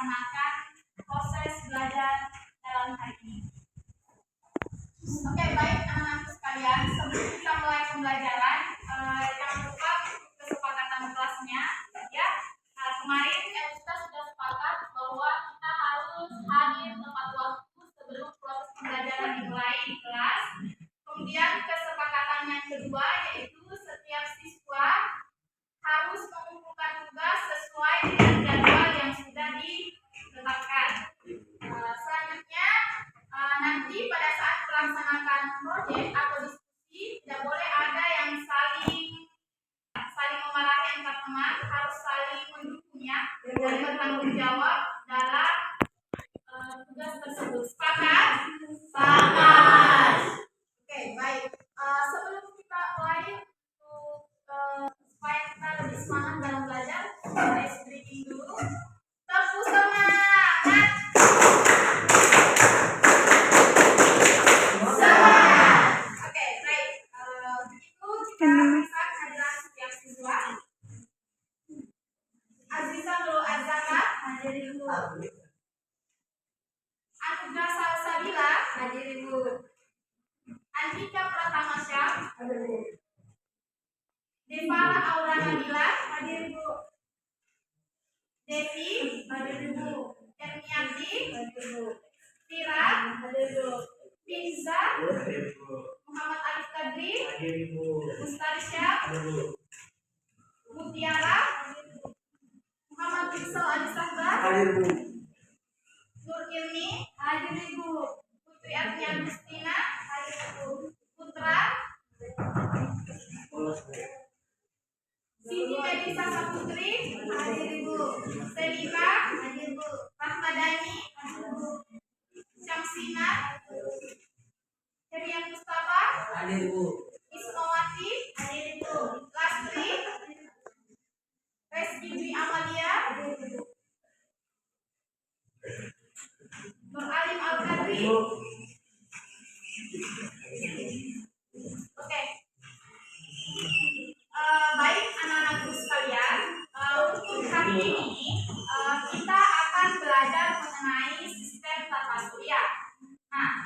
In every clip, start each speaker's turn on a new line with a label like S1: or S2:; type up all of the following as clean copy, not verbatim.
S1: melaksanakan proses belajar dalam hari ini. Oke, baik anak-anak sekalian, sebelum kita mulai pembelajaran, jangan lupa kesepakatan kelasnya, ya. Kemarin kita sudah sepakat bahwa kita harus hadir tepat waktu sebelum proses pembelajaran dimulai di kelas. Kemudian kesepakatan yang kedua yaitu setiap siswa harus mengumpulkan tugas sesuai dengan jadwal yang sudah ditetapkan. Selanjutnya, nanti pada saat melaksanakan proyek atau diskusi tidak boleh ada yang saling memarahi antar teman, harus saling mendukungnya dan bertanggung jawab dalam tugas tersebut. Sepakat? Sepakat. Oke, baik. Sebelum kita mulai supaya kita lebih semangat dalam belajar, ice breathing dulu. Tepuk semangat. Semangat. Oke, baik. Begitu kita bisa hadiran setiap siswa. Aziza Nurul Azhara hadir Ibu. Anugrah Salsabila hadir Ibu. Andika Pratama Syah hadir Ibu. Devara Aura Nabila hadir Ibu. Devi hadir Ibu. Ermiati hadir Ibu. Tira hadir Ibu. Pinza hadir Ibu. Muhammad Arif Kadri hadir Ibu. Mustarisya hadir Ibu. Mutiara hadir Ibu. Muhammad Iqsal Alisahbar hadir Ibu. Nur Ilmi hadir Ibu. Putri Arni Agustina hadir Ibu. Putra Siti Medisa Saputri hadir Ibu. Selika hadir Ibu. Rahmadani hadir Ibu. Syamsina Herian Mustafa hadir Ibu. Ismawati hadir Ibu. Lastri Reski Dwi Amalia hadir Ibu. Nur Alim Al-Kadri. Oke. Baik anak-anakku sekalian, untuk hari ini kita akan belajar mengenai sistem tata surya. Nah,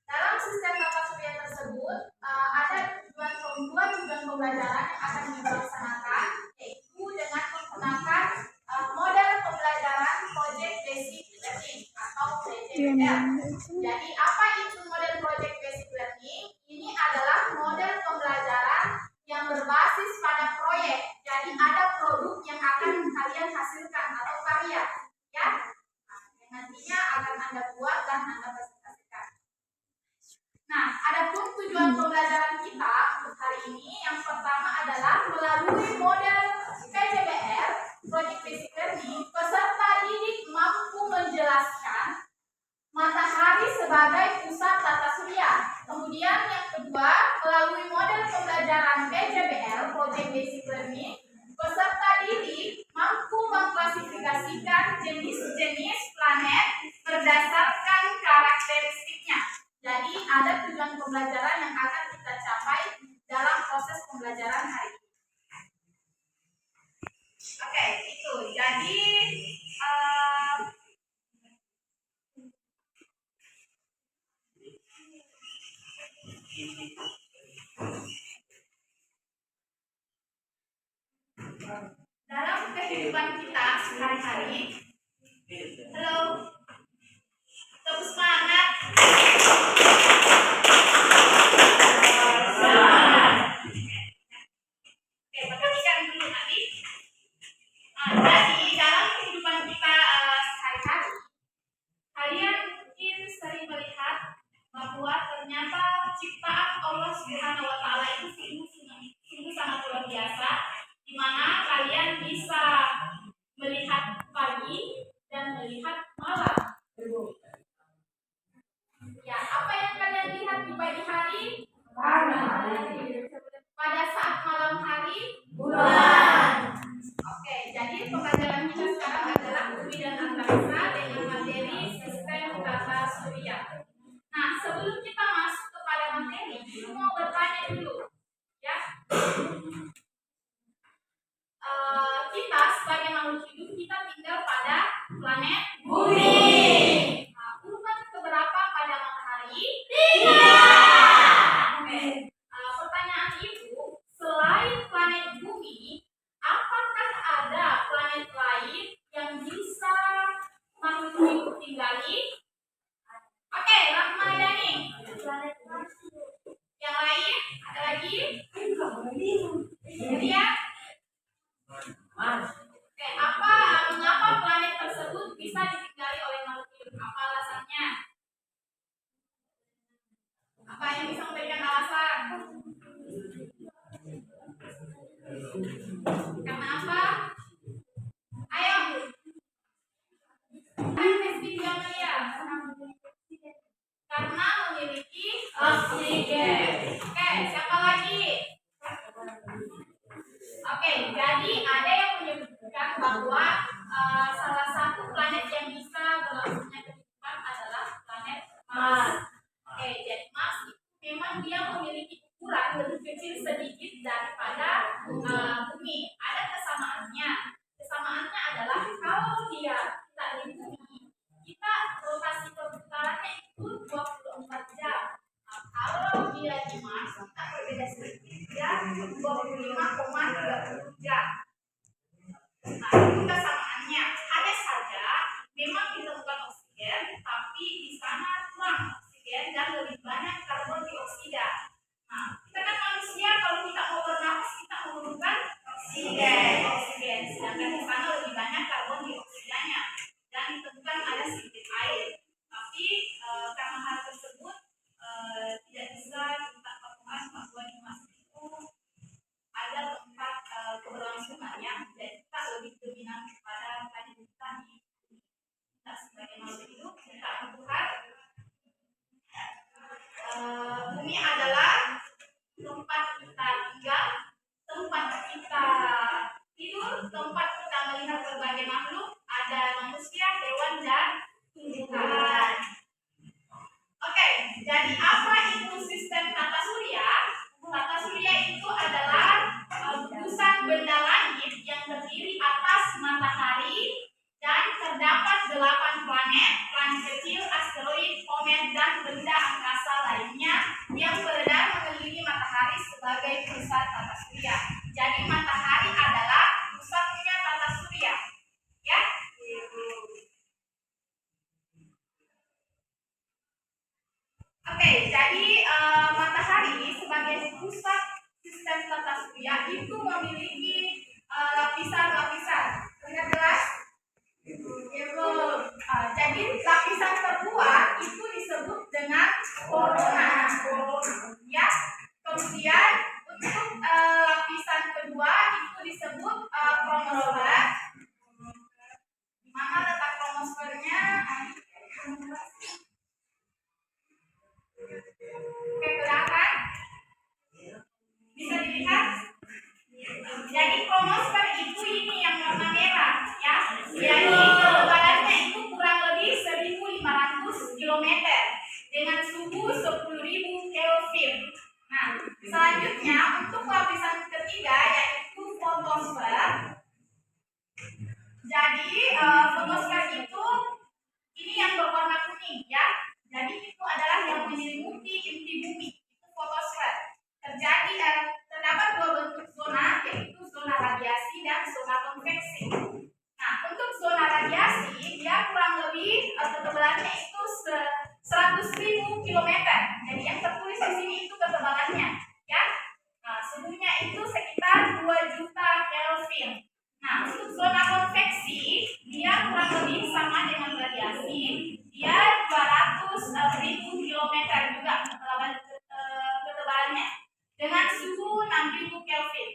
S1: dalam sistem tata surya tersebut ada dua tujuan pembelajaran yang akan dilaksanakan, yaitu dengan menggunakan model pembelajaran Project Basic Learning atau PBL. Jadi apa itu model Project Basic Learning? Ini adalah model pembelajaran yang berbasis pada proyek. Jadi ada produk yang akan kalian hasilkan atau karya, ya. Yang nantinya akan Anda buat dan Anda presentasikan. Nah, adapun tujuan pembelajaran kita untuk hari ini yang pertama adalah melalui model PJBR Project Basic Learning, peserta didik mampu menjelaskan matahari sebagai pusat tata surya. Kemudian yang kedua, melalui model pembelajaran PJBL Project Basic Learning, peserta didik mampu mengklasifikasikan jenis-jenis planet berdasarkan karakteristiknya. Jadi ada tujuan pembelajaran yang akan kita capai dalam proses pembelajaran hari ini. Oke, itu. Jadi dalam kehidupan kita sehari-hari, halo, terus semangat. Oke, perhatikan dulu tadi. Jadi dalam kehidupan kita sehari-hari, kalian mungkin sering melihat bahwa ternyata ciptaan Allah Subhanahu wa Ta'ala itu sungguh sangat luar biasa, di mana kalian bisa melihat pagi dan melihat malam. Ya, apa yang kalian lihat di pagi hari? Pada saat malam hari? Bulan. Oke, jadi pembelajaran kita sekarang adalah bumi dan angkasa dengan materi sistem tata surya. Nah, sebelum kita masuk kepada materi, saya mau bertanya dulu, ya. Kita sebagai makhluk hidup, kita tinggal pada ditinggali? Oke, Rahmadani. Yang lain ada lagi? Jadi ya. Oke, mengapa planet tersebut bisa ditinggali oleh makhluk hidup? Apa alasannya? Apa yang bisa memberikan alasan? Karena apa? Ayo. Karena memiliki oksigen. Oke, siapa lagi? Oke, jadi ada yang menyebutkan bahwa salah satu planet yang bisa berlangsungnya kehidupan adalah planet Mars. Oke, jadi Mars memang dia memiliki ukuran lebih kecil sedikit daripada bumi. Ada kesamaannya. Kesamaannya adalah kalau dia tidak di bumi, kita rotasi perputarannya itu 24 jam. Nah, kalau dia di Mars, kita berbeda sedikit, dia 25,30 jam. Nah, itu kesamaannya. Hanya saja memang ditemukan oksigen, tapi di sana kurang oksigen dan lebih banyak karbon dioksida. Nah, kita kan manusia, kalau kita mau bernapas kita memerlukan oksigen. Sedangkan di sana lebih banyak karbon dioksidanya dan ditemukan ada sedikit air. Tapi karena hal tersebut tidak bisa kita katakan bahwa di Mars itu ada tempat keberlangsungannya, dan kita lebih dominan kepada planet kita di kita sebagai makhluk hidup. Kita Tuhan, bumi adalah tempat kita tinggal, tempat kita tidur, tempat kita melihat berbagai makhluk, ada manusia, hewan, dan tumbuhan. Oke, jadi apa itu sistem tata surya? Tata surya itu adalah gugusan benda langit yang terdiri atas matahari dan terdapat 8 planet kecil, asteroid, komet, dan benda angkasa lainnya yang beredar mengelilingi matahari sebagai pusat tata surya. Jadi matahari adalah pusatnya tata surya, ya. Oke, jadi matahari sebagai pusat sistem tata surya itu memiliki lapisan-lapisan. Terlihat jelas? Jadi lapisan terkuat itu disebut dengan korona, ya. Kemudian untuk lapisan kedua itu disebut kromosfer. Di mana letak kromosfernya? Oke, kelihatan? Bisa dilihat? Jadi kromosfer itu ini yang warna merah, ya. Jadi ketebalannya itu kurang lebih 1.500 km dengan suhu 10.000 Kelvin. Nah, selanjutnya untuk lapisan ketiga yaitu fotosfer. Jadi fotosfer itu ini yang berwarna kuning, ya. Jadi itu adalah yang menyelimuti inti bumi, itu fotosfer. Terdapat 2 bentuk zona, yaitu zona radiasi dan zona konveksi. Nah, untuk zona radiasi dia kurang lebih ketebalannya itu 100.000 km. Jadi yang tertulis di sini itu ketebalannya, ya. Nah, suhunya itu sekitar 2 juta Kelvin. Nah, untuk zona konveksi dia kurang lebih sama dengan radiasi, dia 200.000 km juga ketebalannya dengan suhu 6.000 Kelvin.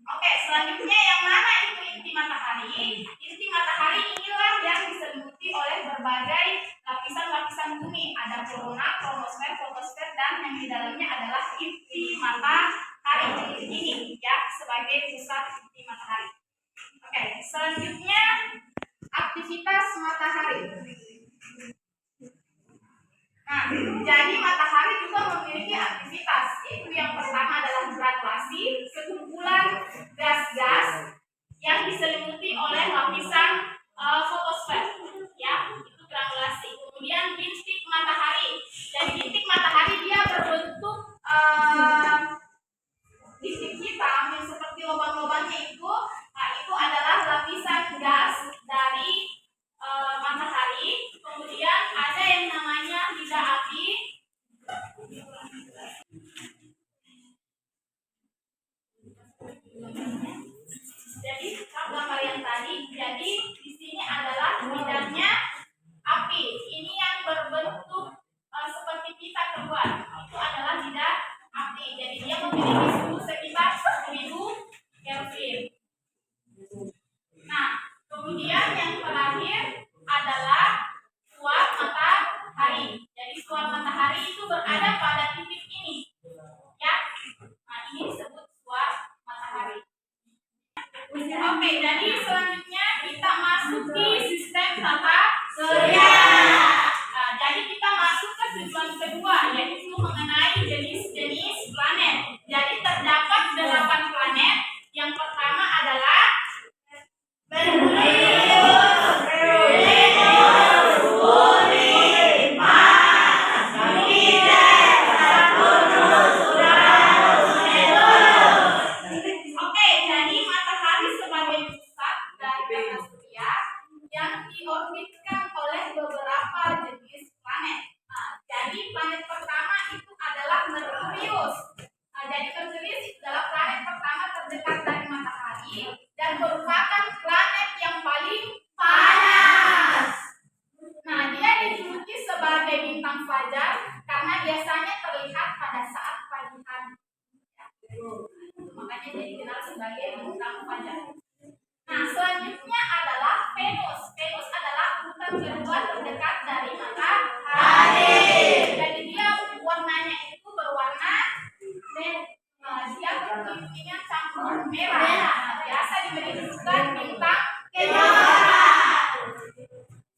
S1: Oke, selanjutnya yang mana itu inti matahari? Inti matahari inilah yang diselimuti oleh berbagai lapisan-lapisan bumi. Ada korona, kromosfer, fotosfer, dan yang di dalamnya adalah inti matahari. Ini ya sebagai pusat inti matahari. Oke, selanjutnya aktivitas matahari. Nah, jadi matahari juga memiliki aktivitas. Itu yang pertama adalah granulasi, sekumpulan gas-gas yang diselimuti oleh lapisan fotosfer, ya, itu granulasi. Kemudian bintik matahari. Dan bintik matahari dia berbentuk bintik hitam yang seperti lubang-lubangnya itu. Nah, itu adalah lapisan gas dari matahari. terakhir adalah suap matahari. Jadi suap matahari itu berada pada titik ini, ya. Nah, ini disebut suap matahari. Oke, jadi selanjutnya kita masuk di sistem tata surya. Nah, jadi kita masuk ke tujuan kedua, yaitu mengenai jenis-jenis planet. Jadi terdapat 8 planet. Yang pertama adalah yang diorbitkan oleh beberapa jenis planet. Nah, jadi planet pertama itu adalah Merkurius. Nah, jadi Merkurius itu adalah planet pertama terdekat dari matahari dan merupakan planet yang paling panas. Nah, dia dijuluki sebagai bintang fajar karena biasanya terlihat pada saat pagi hari. Makanya dia dikenal sebagai bintang fajar. Nah, selanjutnya adalah Venus. Venus adalah urutan kedua terdekat dari matahari. Jadi dia warnanya itu berwarna dia berminyak campur merah. Nah, biasa diberi julukan bintang kejora.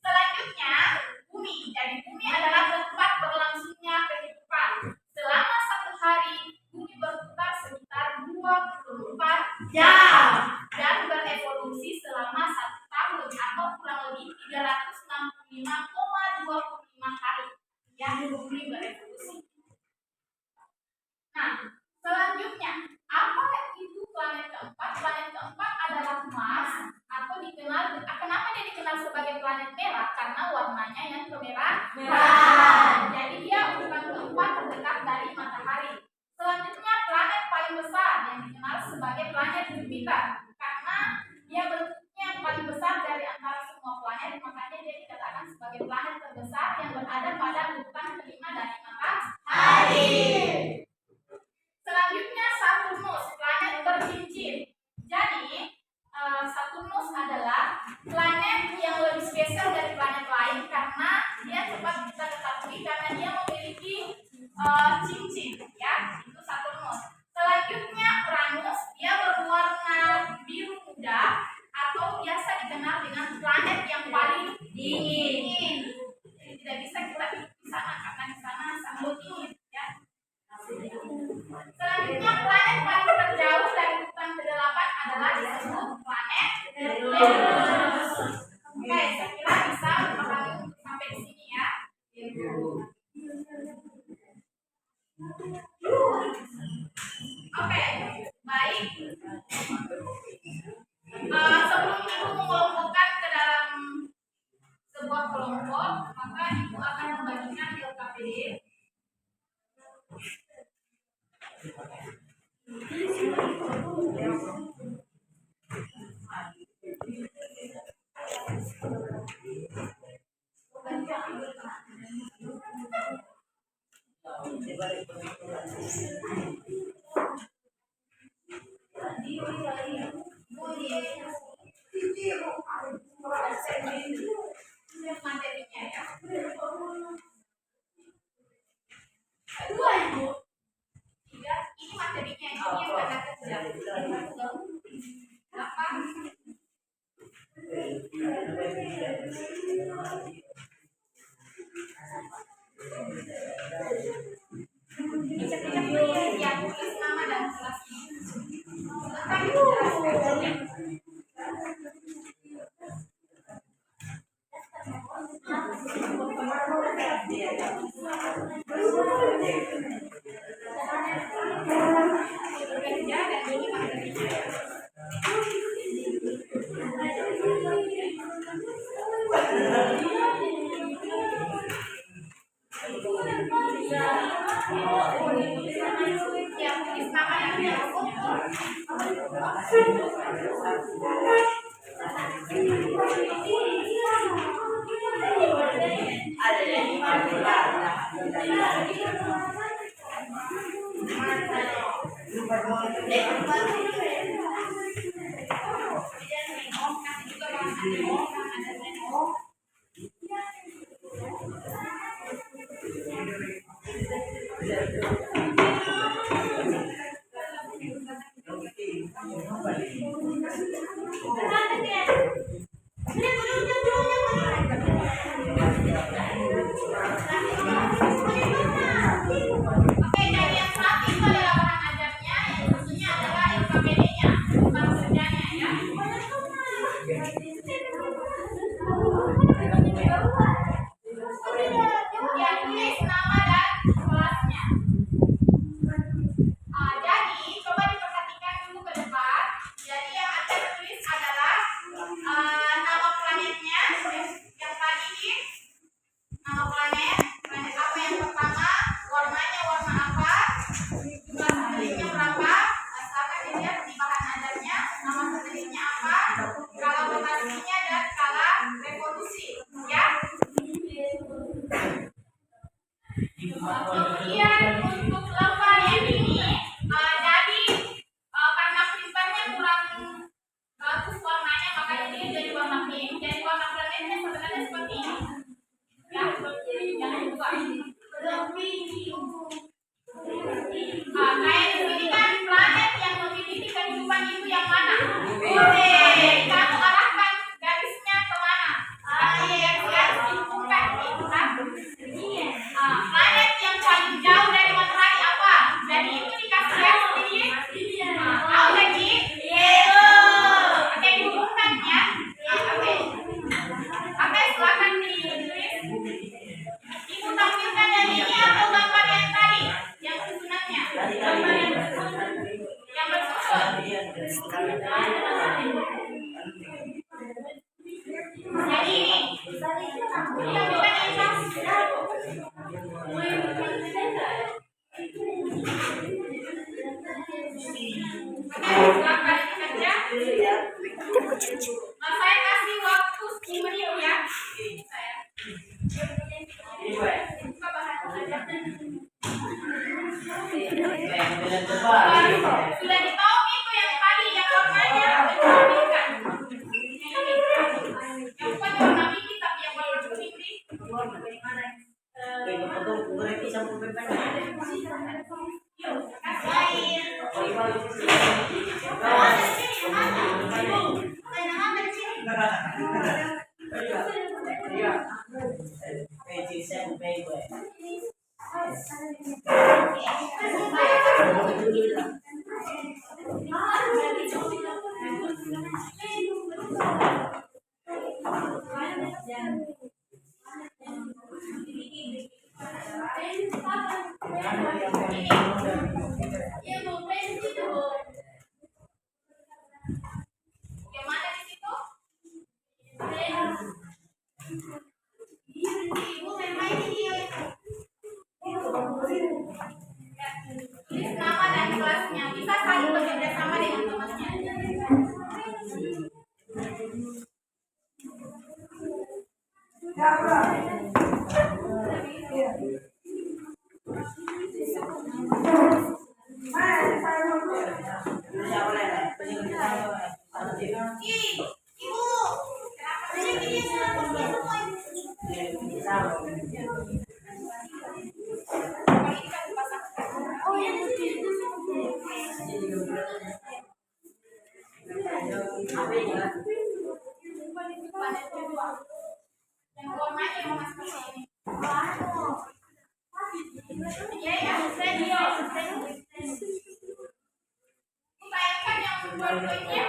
S1: Selanjutnya Bumi. Jadi Bumi adalah tempat berlangsungnya kehidupan. Selama 1 hari Bumi berputar sekitar 24 jam dan berevolusi selama 1 tahun atau kurang lebih 365,25 kali yang Bumi berevolusi. Nah, selanjutnya apa itu planet keempat? Planet keempat adalah Mars atau dikenal, kenapa dia dikenal sebagai planet merah? Karena warnanya yang kemerahan. Jadi dia urutan keempat terdekat dari matahari. Selanjutnya planet paling besar yang dikenal sebagai planet Jupiter karena dia bentuknya yang paling besar dari antara semua planet, makanya dia dikatakan sebagai planet terbesar yang berada pada urutan kelima dari matahari. Selanjutnya Saturnus, planet bercincin. Jadi Saturnus adalah planet yang lebih spesial dari planet lain karena dia cepat kita ketahui karena dia memiliki cincin, ya, itu Saturnus. Selanjutnya Uranus, dia berwarna biru muda atau biasa dikenal dengan planet yang paling dingin. Jadi tidak bisa kita hidup di sana karena di sana sangat dingin, ya. Selanjutnya planet paling terjauh dari urutan ke-8 adalah disebut planet Venus. Oke, saya kira bisa memahami sampai di sini, ya. Oke, baik. Sebelum Ibu mengelompokkan ke dalam sebuah kelompok, maka Ibu akan membagikan LKPD. Materinya, ya. Kedua, Ibu. 3, ini materinya, ini yang tanda kerja. Apa? Ya, tulis nama dan kelasnya. Sebentar, Ibu jelaskan. Yang tulis nama dan kelasnya. Jadi coba diperhatikan dulu ke depan. Jadi yang akan tulis adalah nama planetnya. Yang tadi ini nama planet apa yang pertama, warnanya warna apa, jumlah satelitnya berapa, asalkan dilihat di bahan ajarnya, nama satelitnya apa, skala rotasinya dan skala revolusi, ya. Kemudian untuk lembar yang ini, jadi karena printernya kurang bagus warnanya, makanya dia jadi warna pink. Jadi warna planetnya sebenarnya seperti ini. Ya, jangan lupa. Kayak di sini kan planet yang memiliki kehidupan itu yang mana? Oke, kamu arahkan garisnya kemana? Yang ditentukan itu kan? Planet yang paling jauh dari matahari apa? Jadi itu dikasih garis sedikit. Tahu nggak Ci? Oke, dihubungkan ya. Oke, silakan ditulis. Ibu tampilkan yang ini atau gambar yang tadi, yang susunannya? Gambar yang bersusun. Yang bersusun. Jadi ini. Tampilkan yang silakan saja. Saya kasih waktu 10 menit ya. Saya. Buka bahan ajarnya. Sudah ditahu itu yang tadi yang warnanya ditampilkan. Yang bukan warna biru tapi yang warna kuning nih. Nama dan kelasnya bisa saling bekerja sama dengan temannya. Yang warnanya mau seperti ini. Ya, bayangkan yang dua-duanya.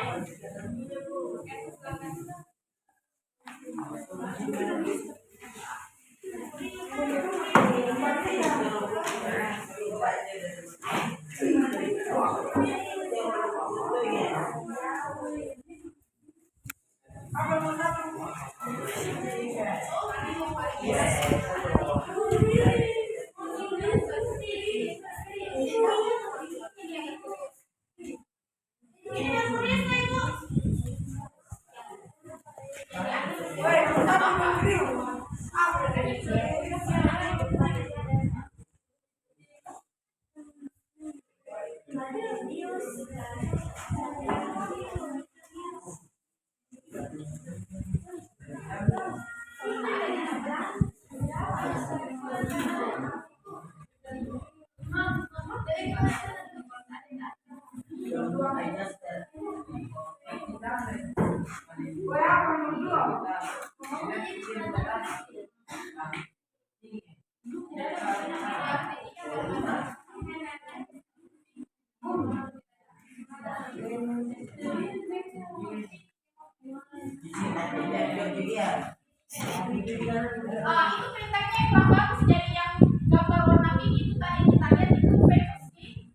S1: Itu printernya yang kurang bagus, jadi yang gambar warna pink itu tadi kita lihat itu Venus ini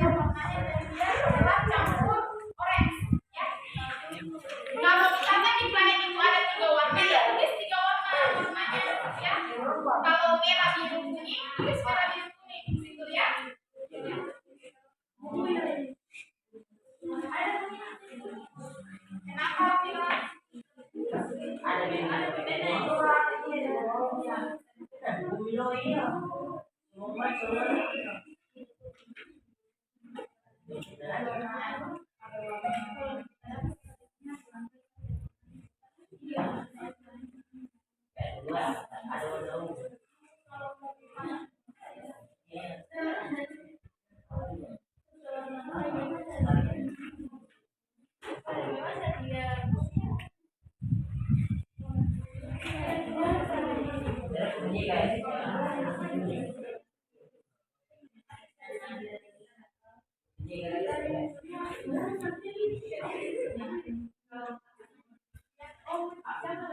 S1: warnanya dari dia adalah campur orange ya. Kalau kita kan di planet itu ada 3 warna ya, tulis 3 warna warnanya ya. Kalau merah biru kuning, tulis merah biru kuning gitu ya. Kenapa bilang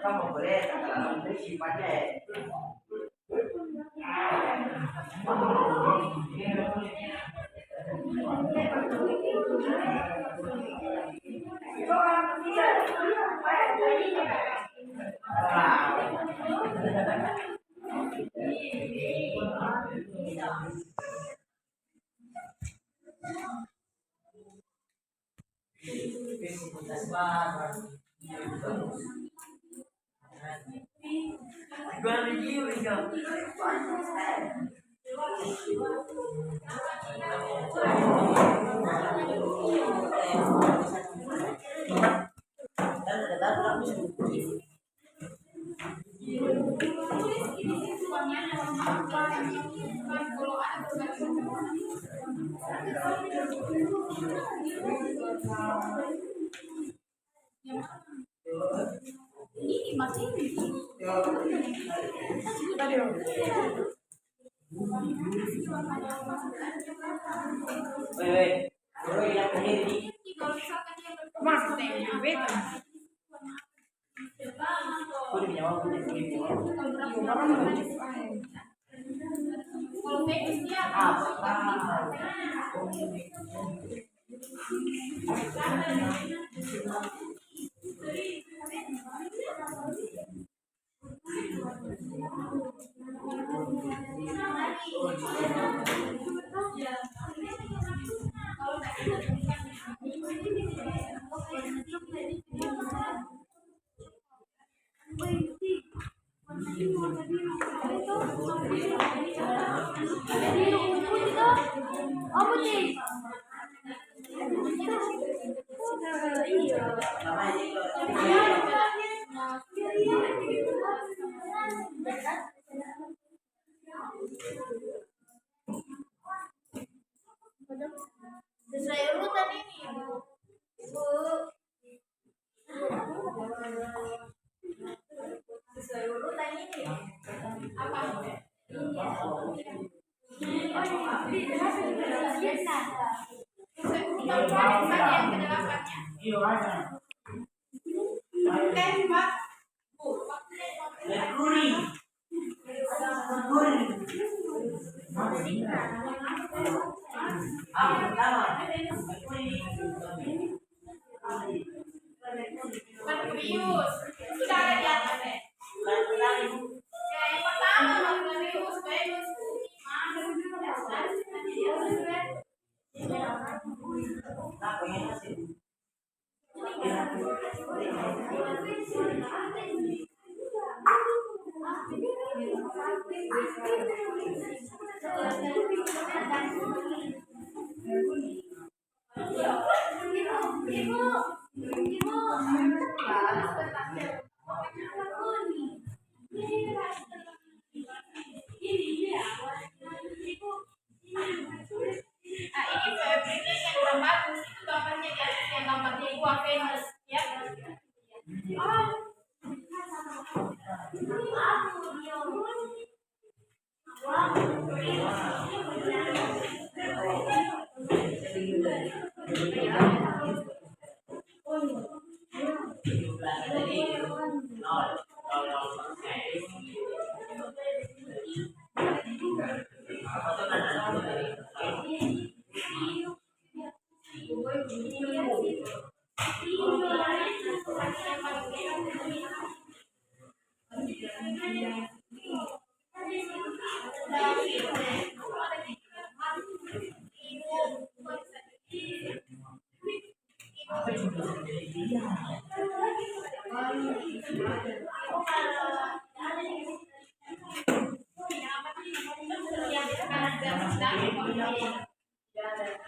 S2: kamu boleh sifatnya ini masih kalau Venus dia sesuai urutan ini sesuai urutan ini apa Merkurius sudah ada di atas ya. Yang pertama Merkurius, Venus,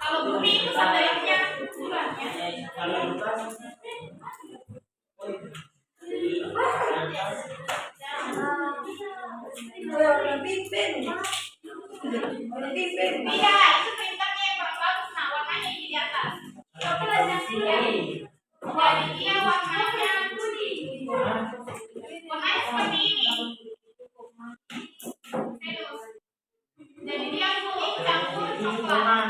S1: Kalau bumi itu sebaliknya bulannya. Iya, itu printernya yang bagus. Nah, warnanya ini di atas. Jadi dia warnanya seperti ini. Jadi dia kuning campur coklat.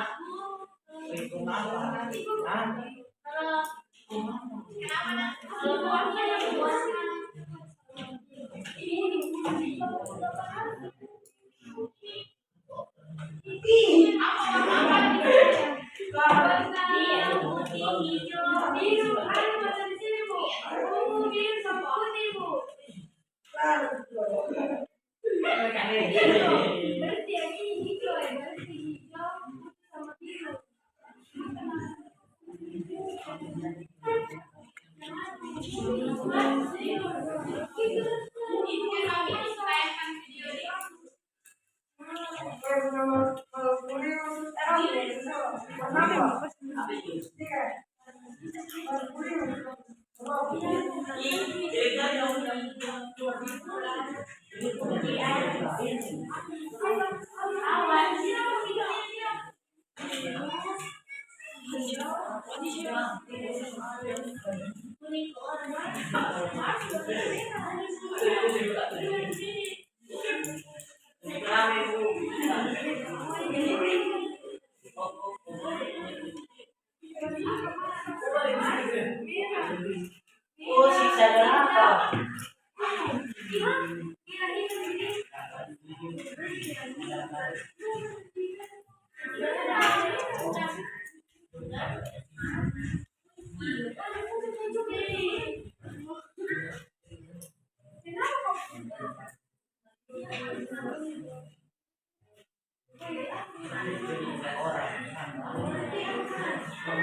S3: Oh, siksa neraka.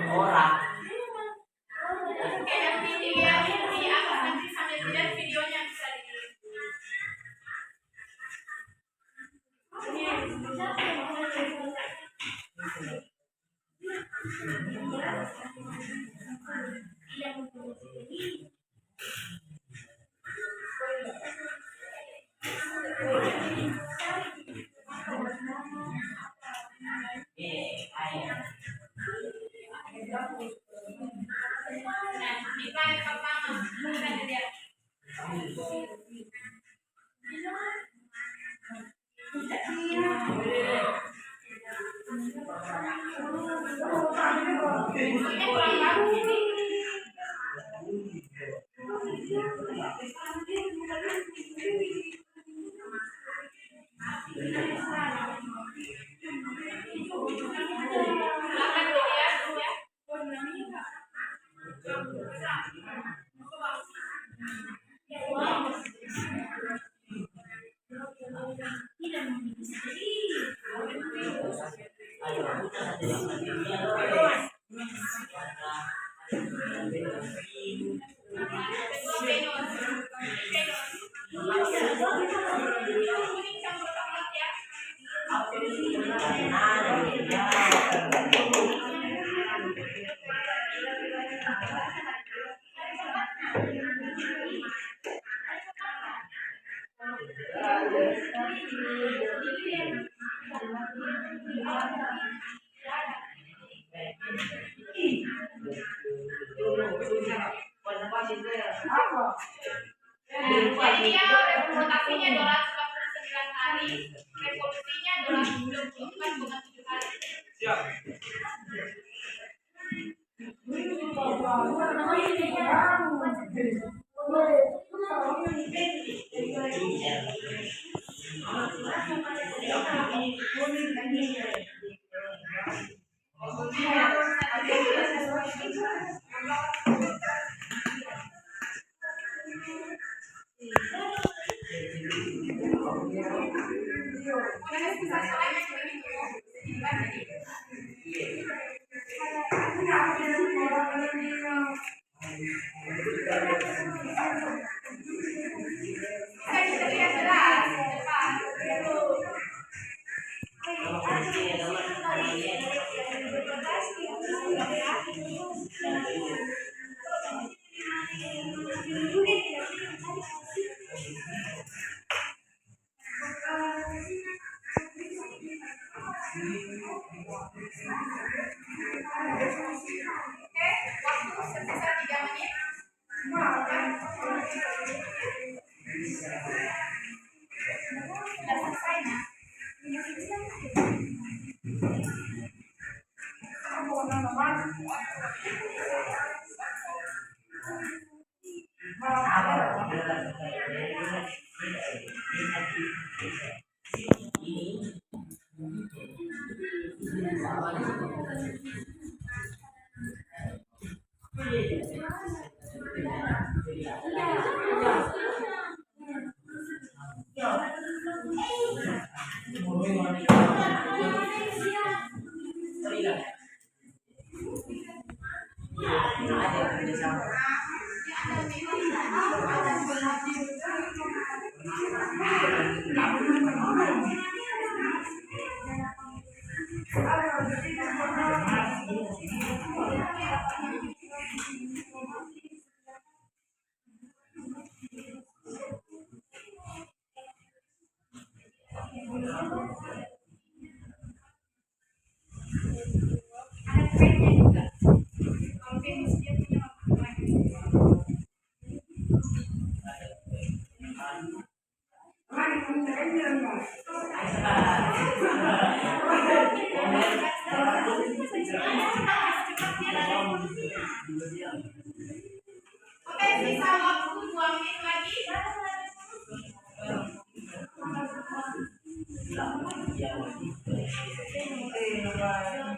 S3: Orang.
S1: Kayak video di atas nanti sambil lihat videonya bisa di. Nah, yang pertama kita lihat. Ini kurang bagus ini. Silakan dilihat ya. Kuning campur coklat ya. Jadi dia rotasinya 249 kali, revolusinya 224,7 kali.
S4: Siap.
S1: Oke, sisa waktu 2 menit lagi. Ini pelajaran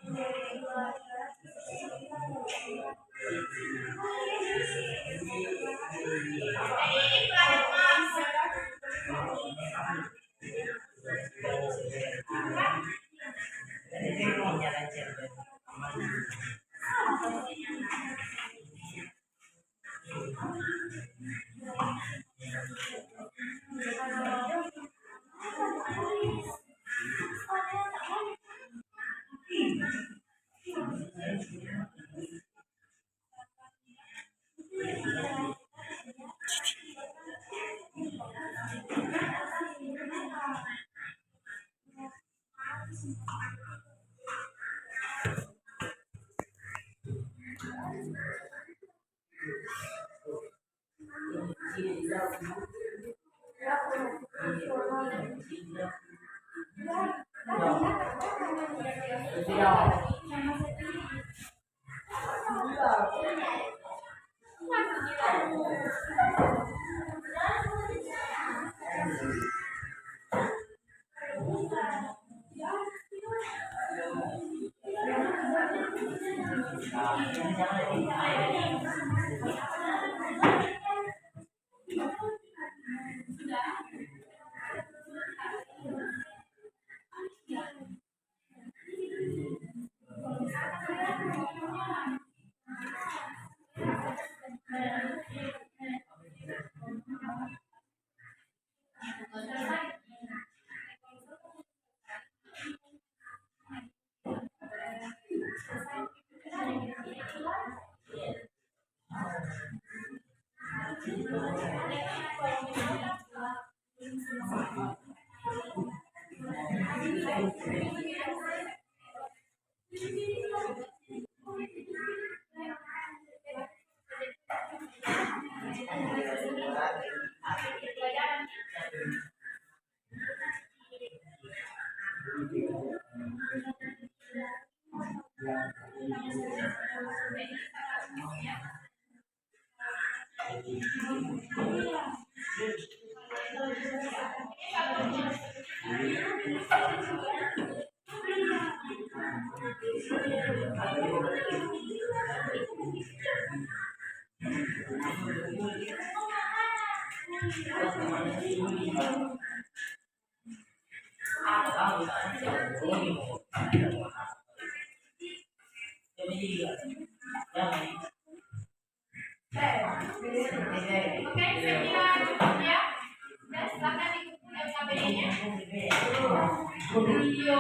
S1: Mas. Oke, saya kira cukup ya. Dan silakan ikuti LKBD-nya. Yo.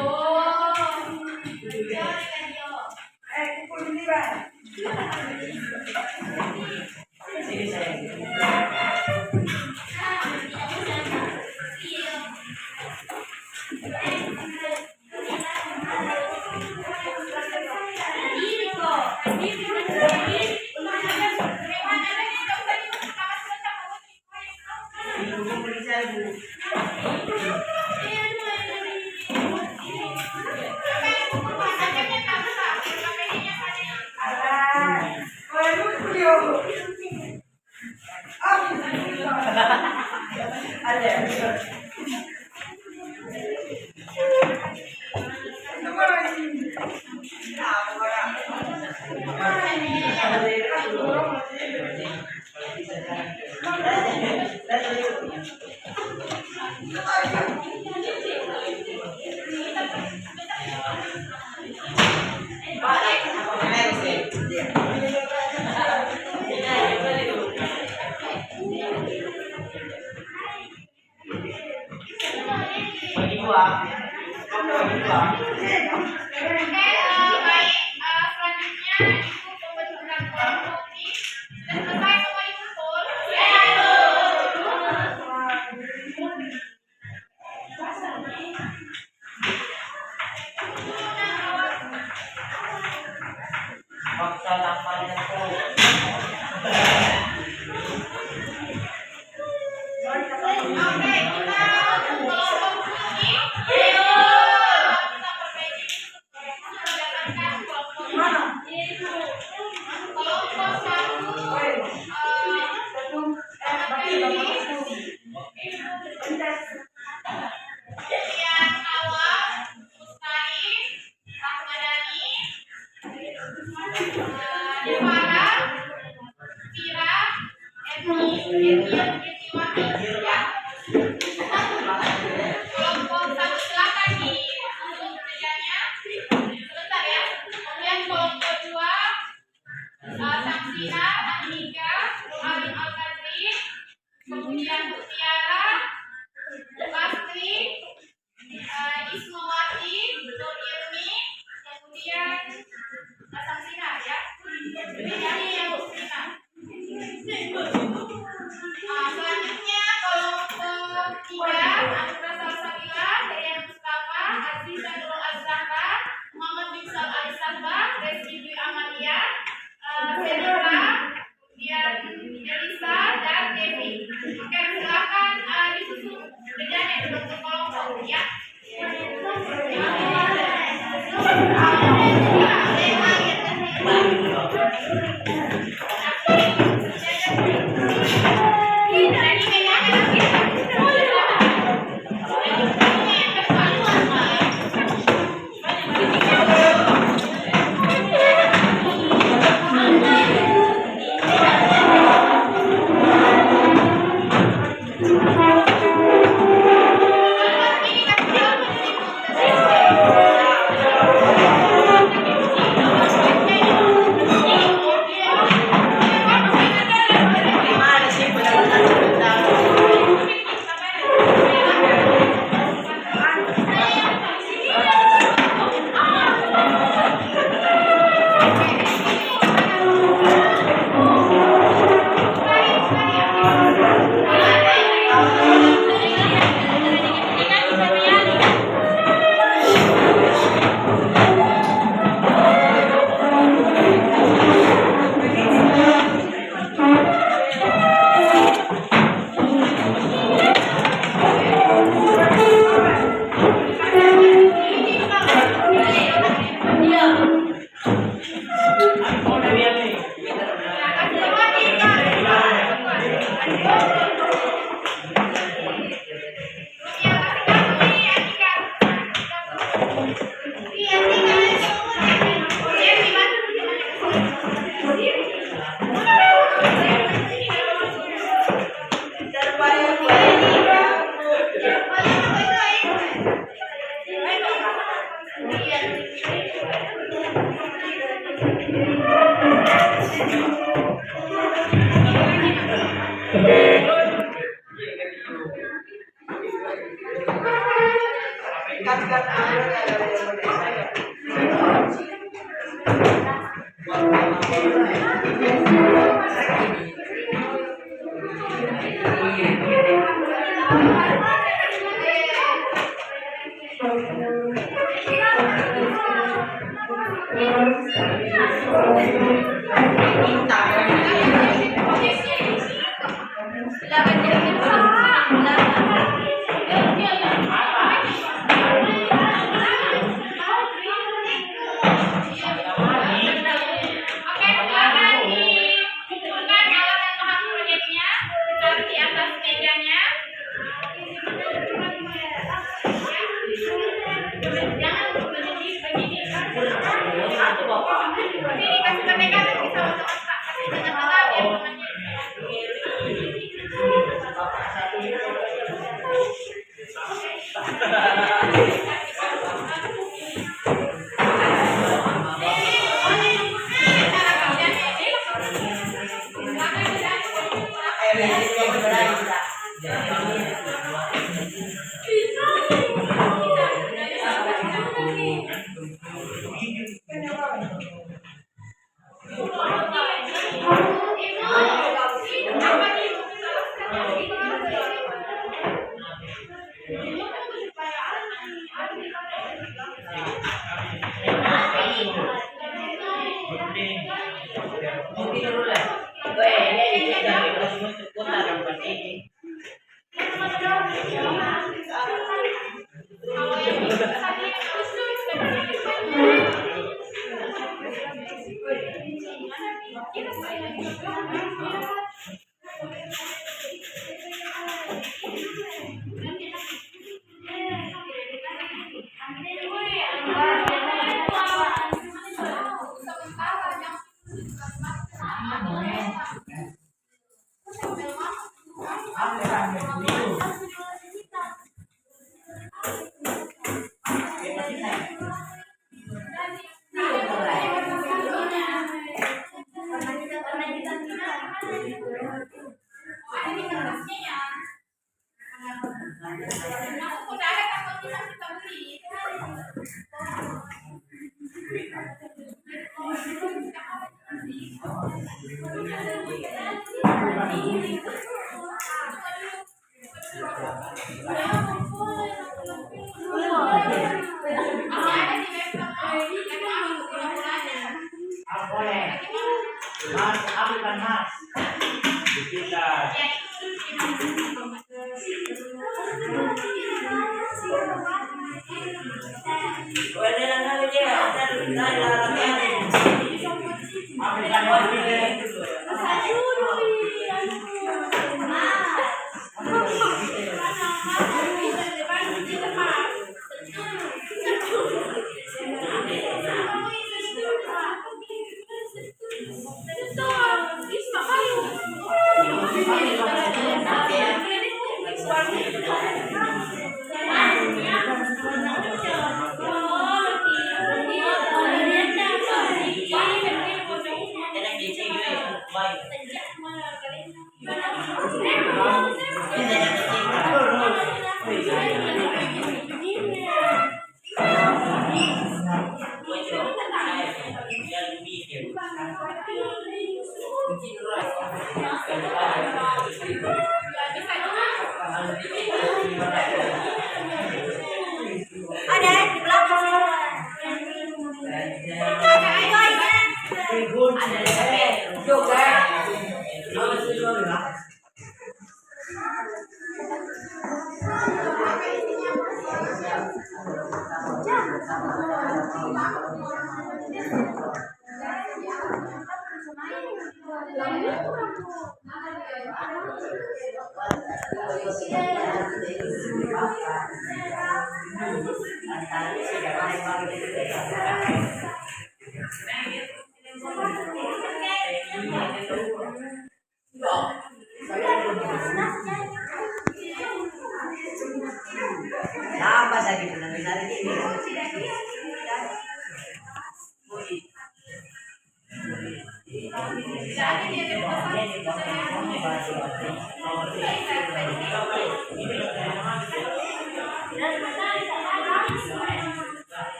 S2: Thank you.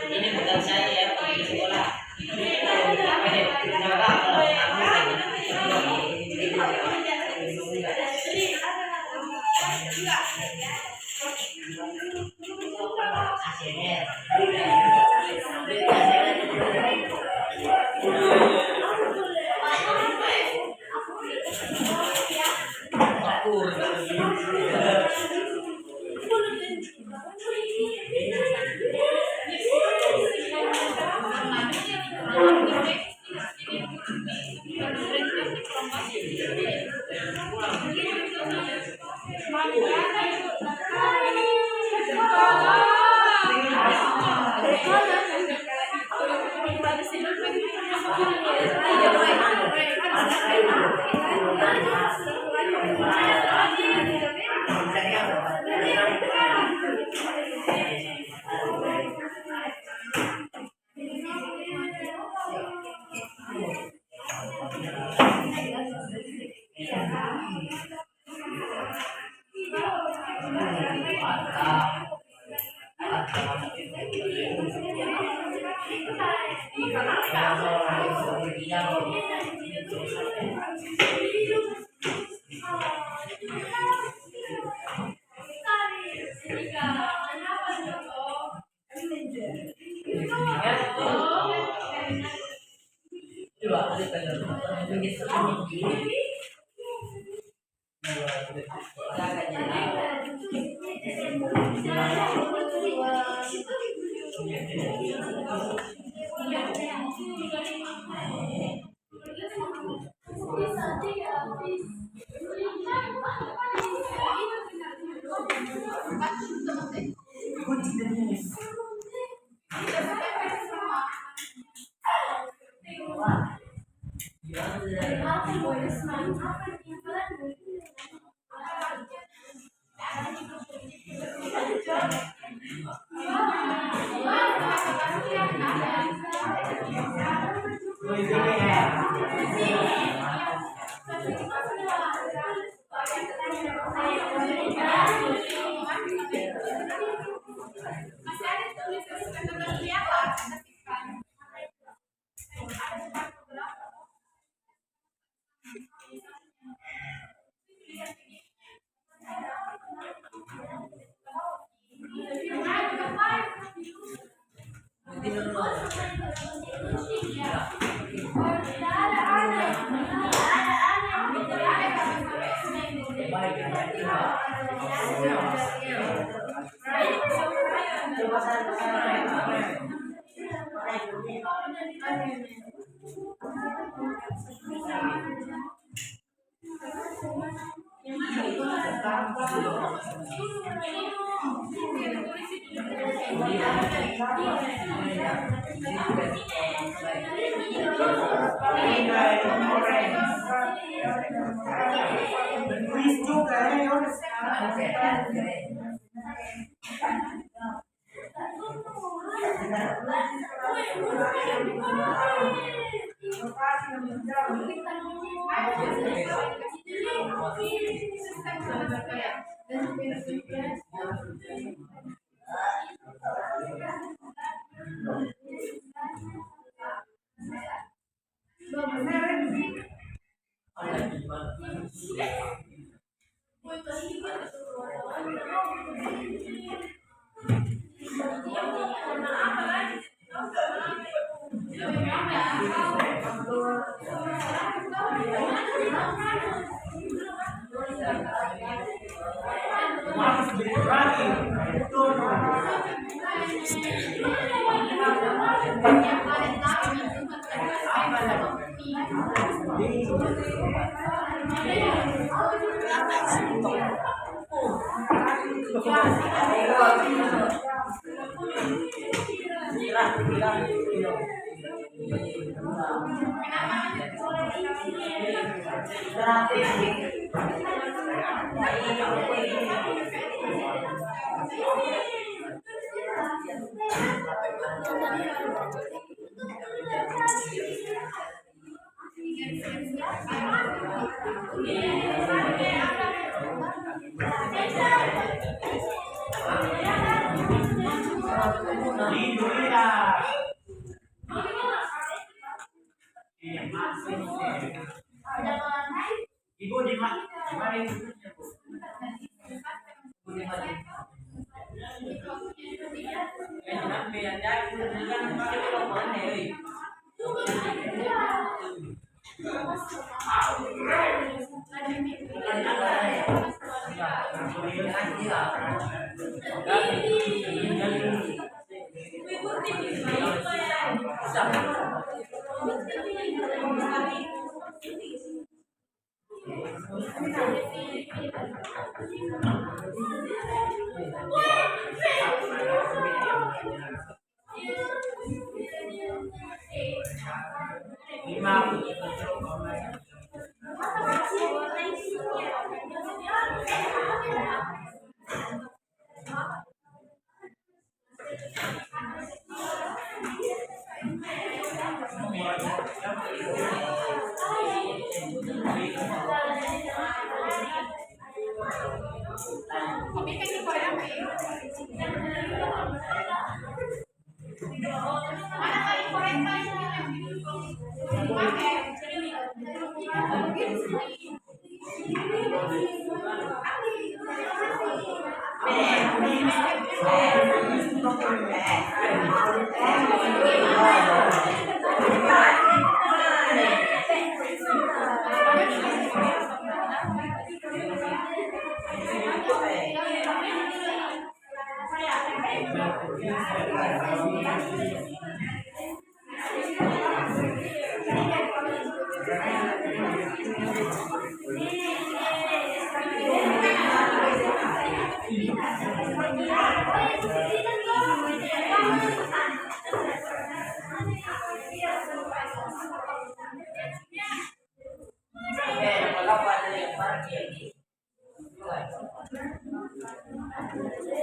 S3: Ini bukan saya ya, pergi sekolah.
S2: Terima kasih.
S1: Masih ada tulisan kategori apa?
S4: Ibu di mana?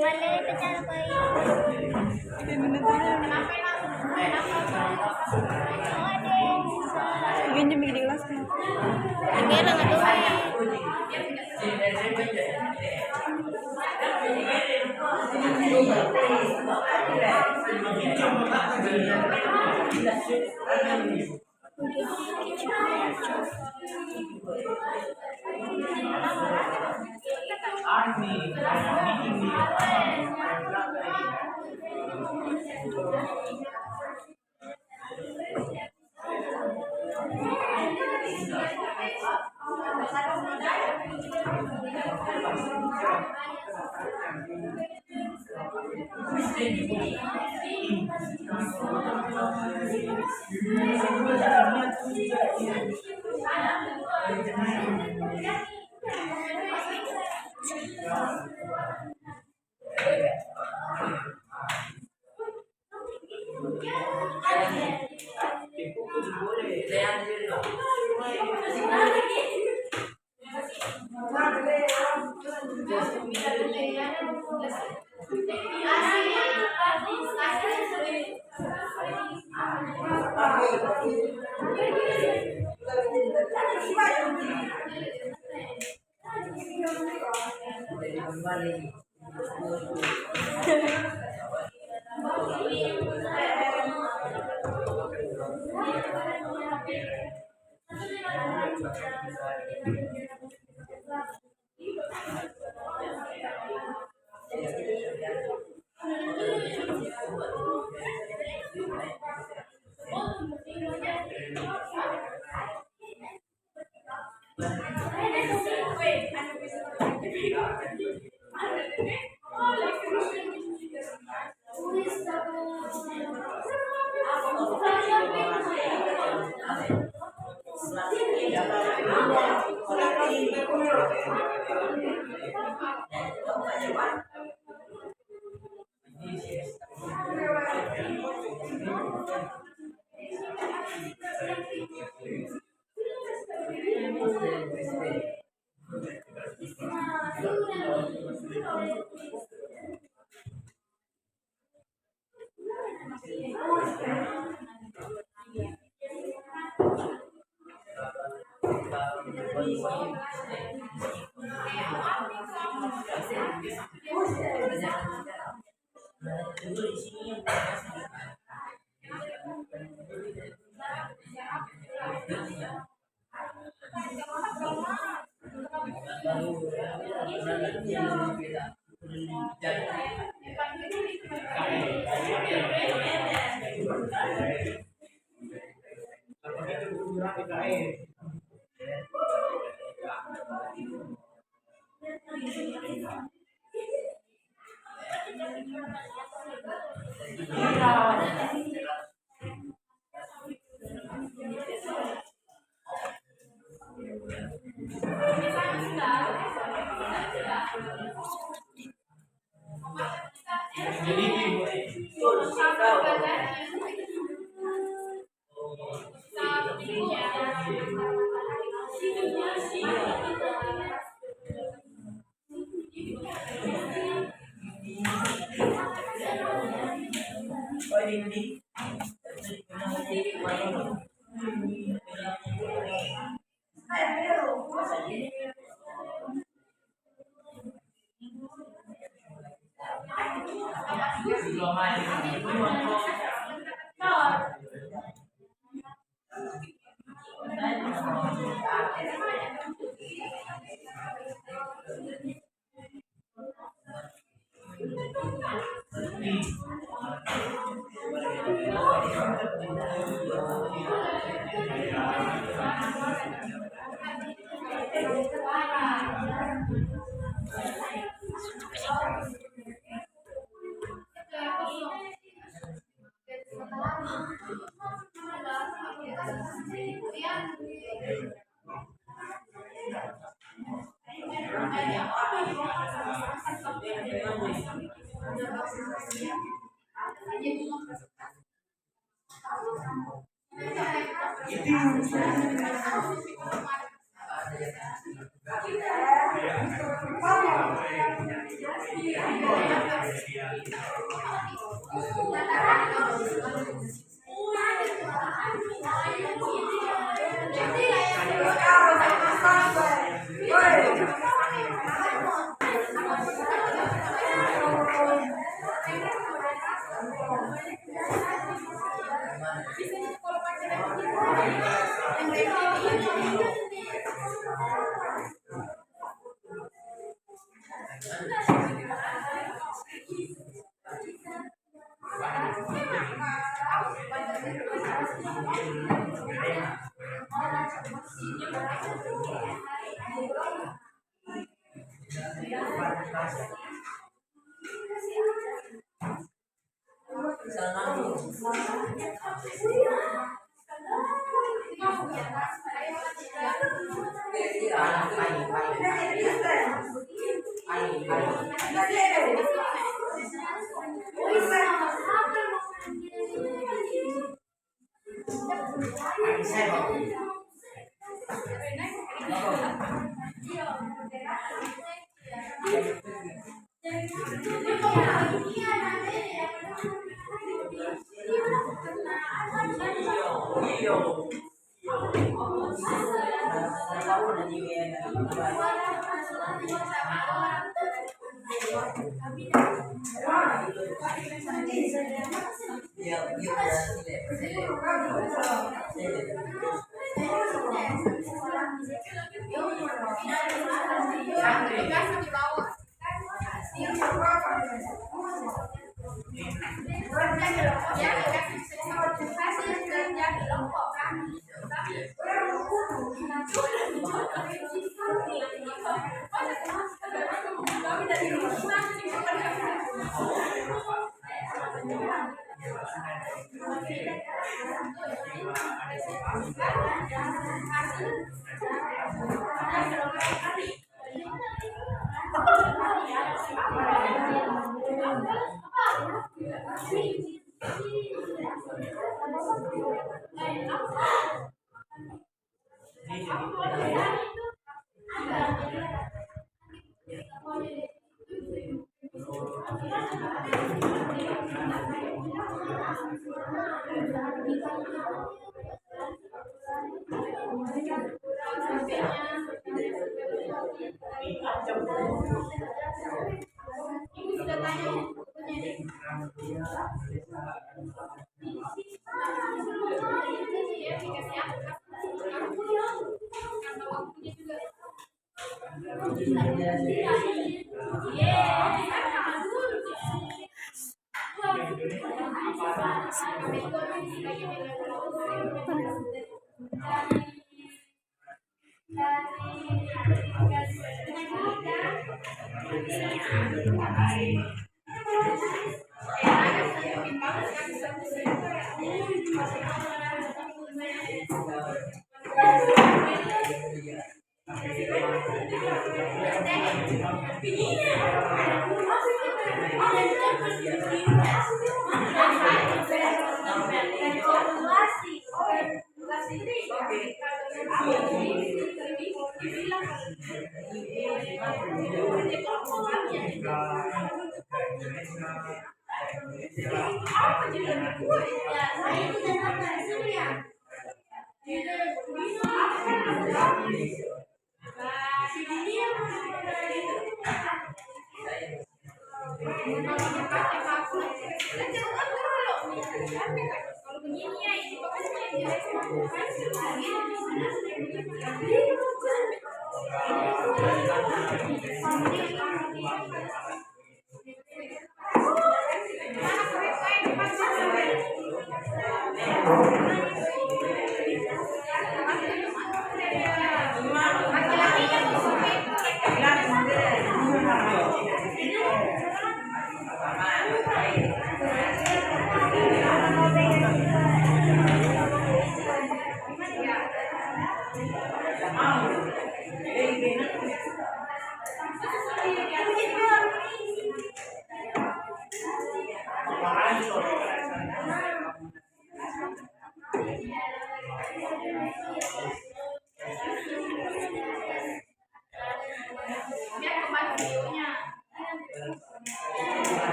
S2: Malilipit na ako
S4: Ganyan may kelas na.
S2: Hindi lang ito.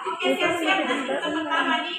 S1: Oke, siap-siap. Kita pertama nih.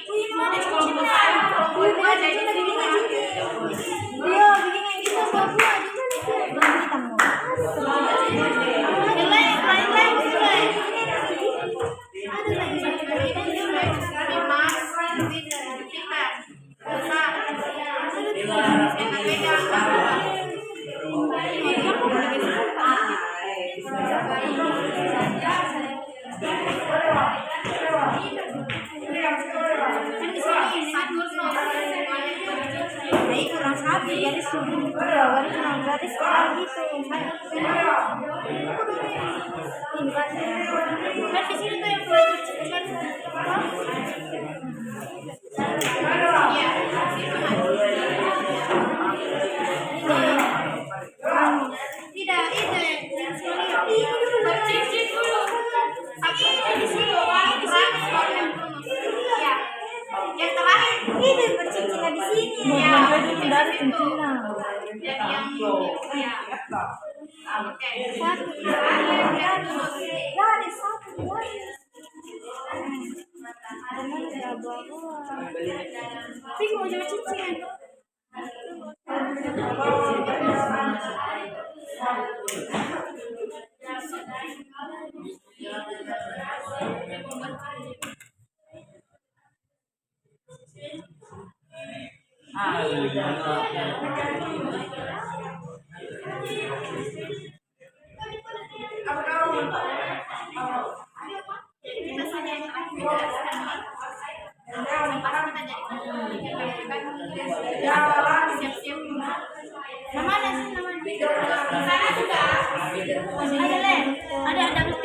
S1: Ada kelompok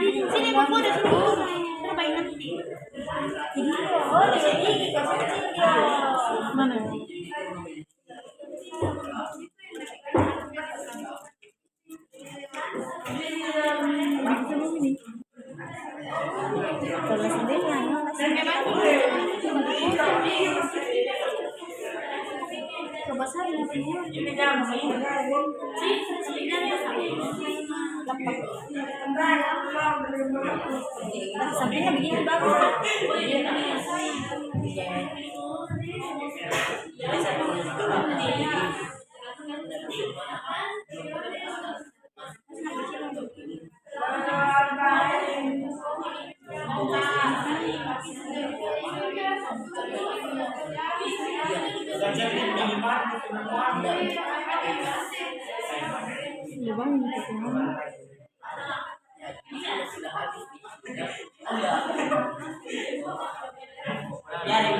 S1: jadi sini sampingnya begini bagus.
S3: Ya,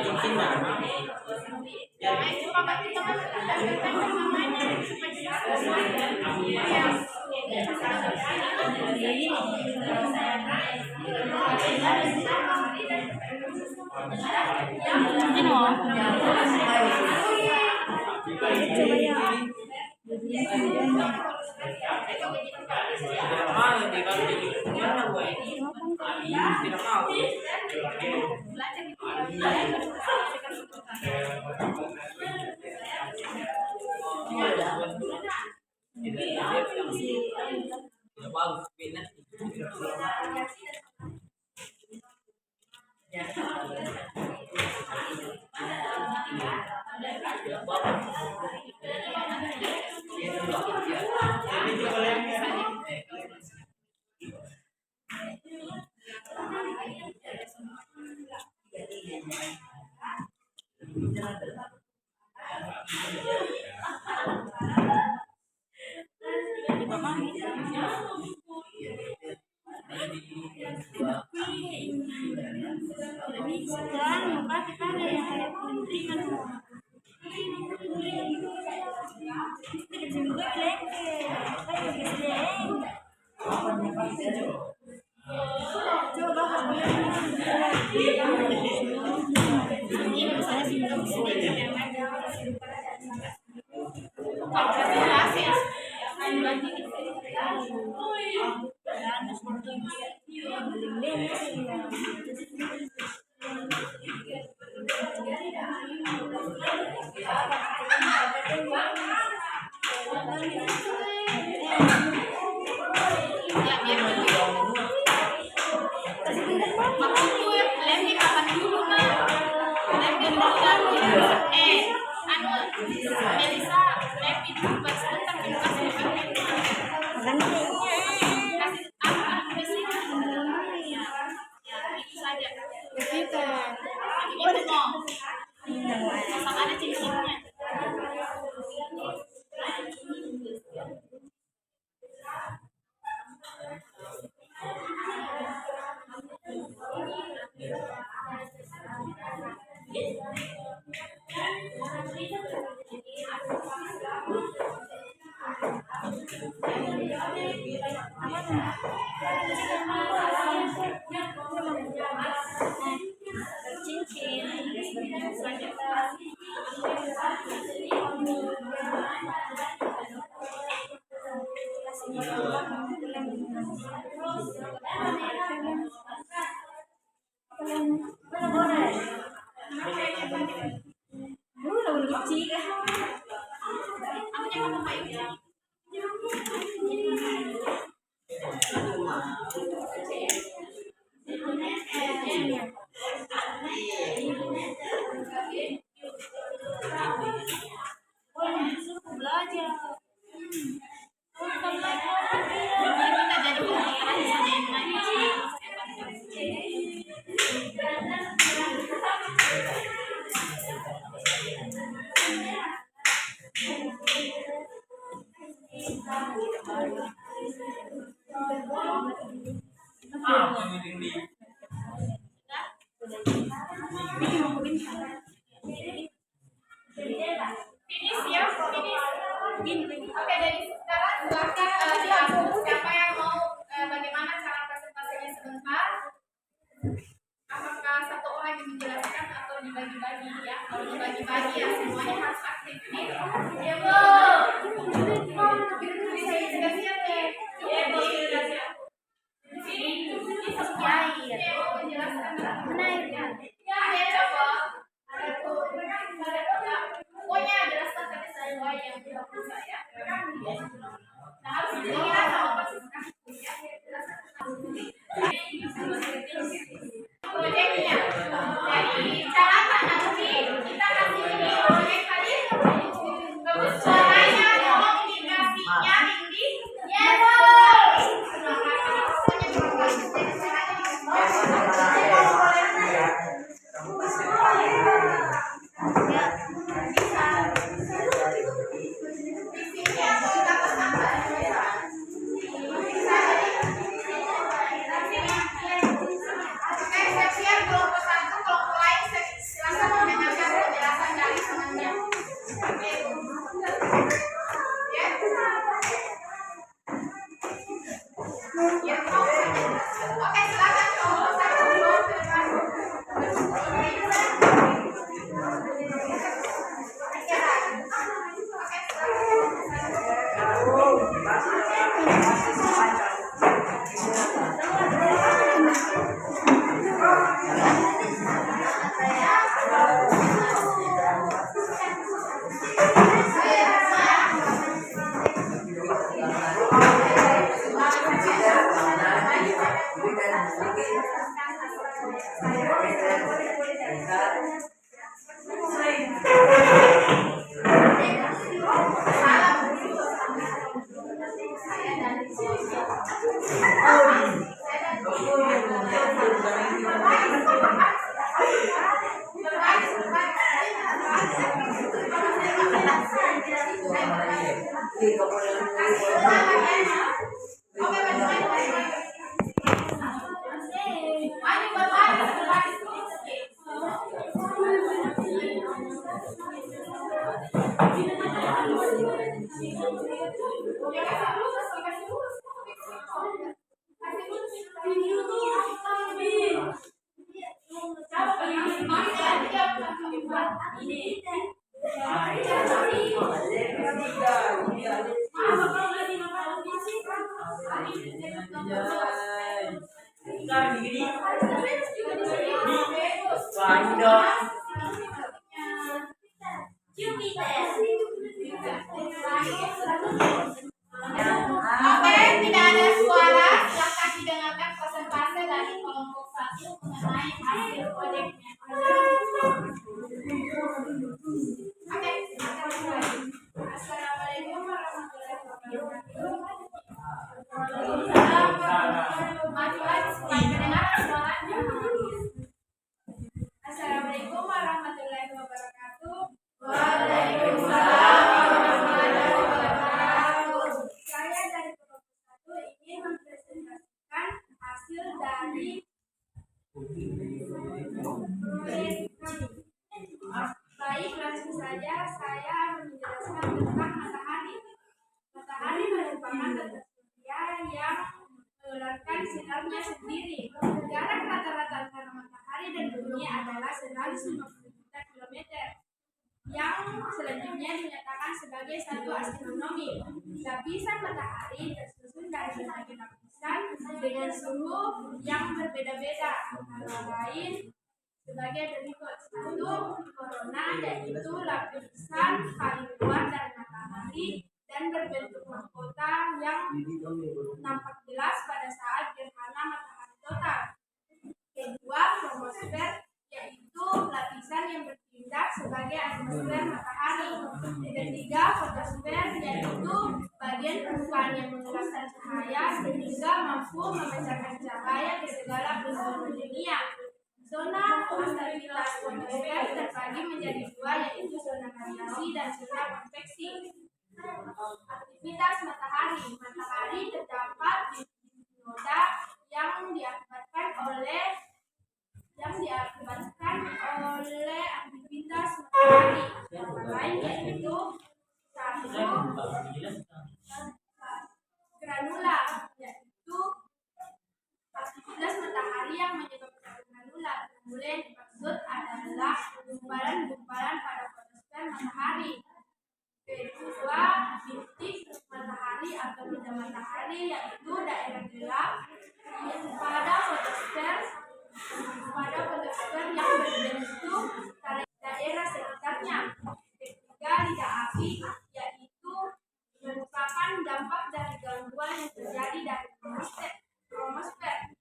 S1: Finish ya, finish. Oke, jadi sekarang silahkan diatur siapa yang mau bagaimana cara presentasinya sebentar. Apakah satu orang yang menjelaskan atau dibagi-bagi ya? Kalau dibagi-bagi ya semuanya harus aktif nih. Ya Bu. Bisa sudah siap nih? Ya Bu, sudah siap. Di sini ya, menjelaskan menaikkan. Ya, coba. Pokoknya jelaskan tadi saya yang tidak bisa ya. Nah, harus dilihat sama persis ya. Proyeknya. Jadi caranya nanti kita kasih ini proyek tadi. Terus caranya tolong dikasih nyaring di Oke, tidak ada suara. Silakan didengarkan presentasi dari kelompok 1 mengenai hasil proyeknya. Oke, kita mulai. Assalamualaikum warahmatullahi wabarakatuh. Maju lagi supaya kedengaran suaranya. Assalamualaikum warahmatullahi wabarakatuh. Waalaikumsalam warahmatullahi wabarakatuh. Saya dari kelompok 1 ingin mempresentasikan hasil dari proyek kami. Baik, langsung saja saya menjelaskan tentang matahari. Matahari merupakan tata surya yang mengeluarkan sinarnya sendiri. Jarak rata-rata antara matahari dan bumi adalah 150 juta kilometer, yang selanjutnya dinyatakan sebagai satu astronomi. Lapisan matahari tersusun dari berbagai lapisan dengan suhu yang berbeda-beda, antara lain sebagai berikut. 1. Korona, yaitu lapisan paling luar dari matahari dan berbentuk mahkota yang nampak jelas pada saat gerhana matahari total. 2. Kromosfer, yaitu lapisan yang bertindak sebagai atmosfer matahari. 3. Fotosfer, yaitu bagian permukaan yang mengelapkan cahaya sehingga mampu memancarkan cahaya ke segala penjuru dunia. Zona stabilitas fotosfer terbagi menjadi 2, yaitu zona radiasi dan zona konveksi. Aktivitas matahari. Matahari terdapat di roda yang diakibatkan oleh aktivitas matahari, antara lain yaitu 1. Granula, yaitu aktivitas matahari yang menyebabkan granula. Granula yang dimaksud adalah gumpalan-gumpalan pada fotosfer matahari. Kedua, titik matahari atau bidang matahari, yaitu daerah gelap pada fotosfer yang berbentuk daerah sekitarnya. Ketiga, lidah api, yaitu merupakan dampak dari gangguan yang terjadi dari kromosfer.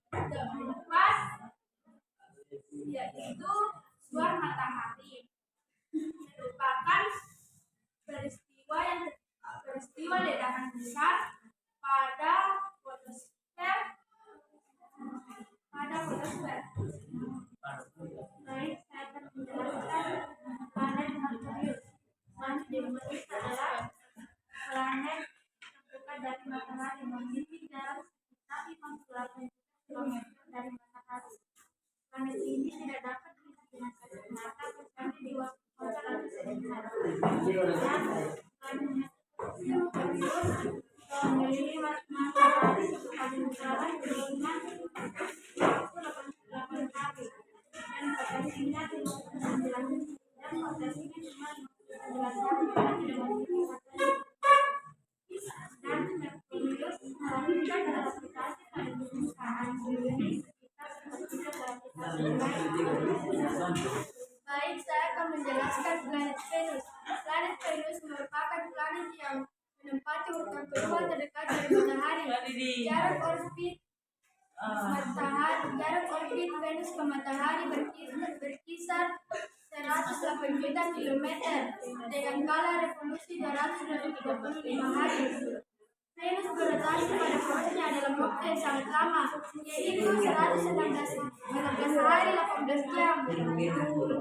S1: Keempat, yaitu suar matahari, merupakan peristiwa ledakan besar pada fotosfer. Baik, saya akan menjelaskan planet Merkurius. Planet Merkurius adalah planet terdekat dari matahari, memiliki jarak sekitar 58 km dari matahari. Planet ini tidak dapat dilihat dengan kasat mata kecuali di waktu fajar atau sinar. Memiliki matahari paling utara dengan 88 hari dan potensinya cuma 19 hari dan tidak memiliki matahari. Dan Merkurius melakukan gravitasi pada permukaan bumi sekitar sepertiga gravitasi lain. Baik, saya akan menjelaskan planet Venus. Planet Venus merupakan planet yang menempati urutan kedua terdekat dari matahari. Jarak orbit Venus ke matahari berkisar 108 juta kilometer dengan kala revolusi 235 hari. Venus berotasi pada posisinya dalam waktu yang sangat lama, yaitu 116 hari 18 jam.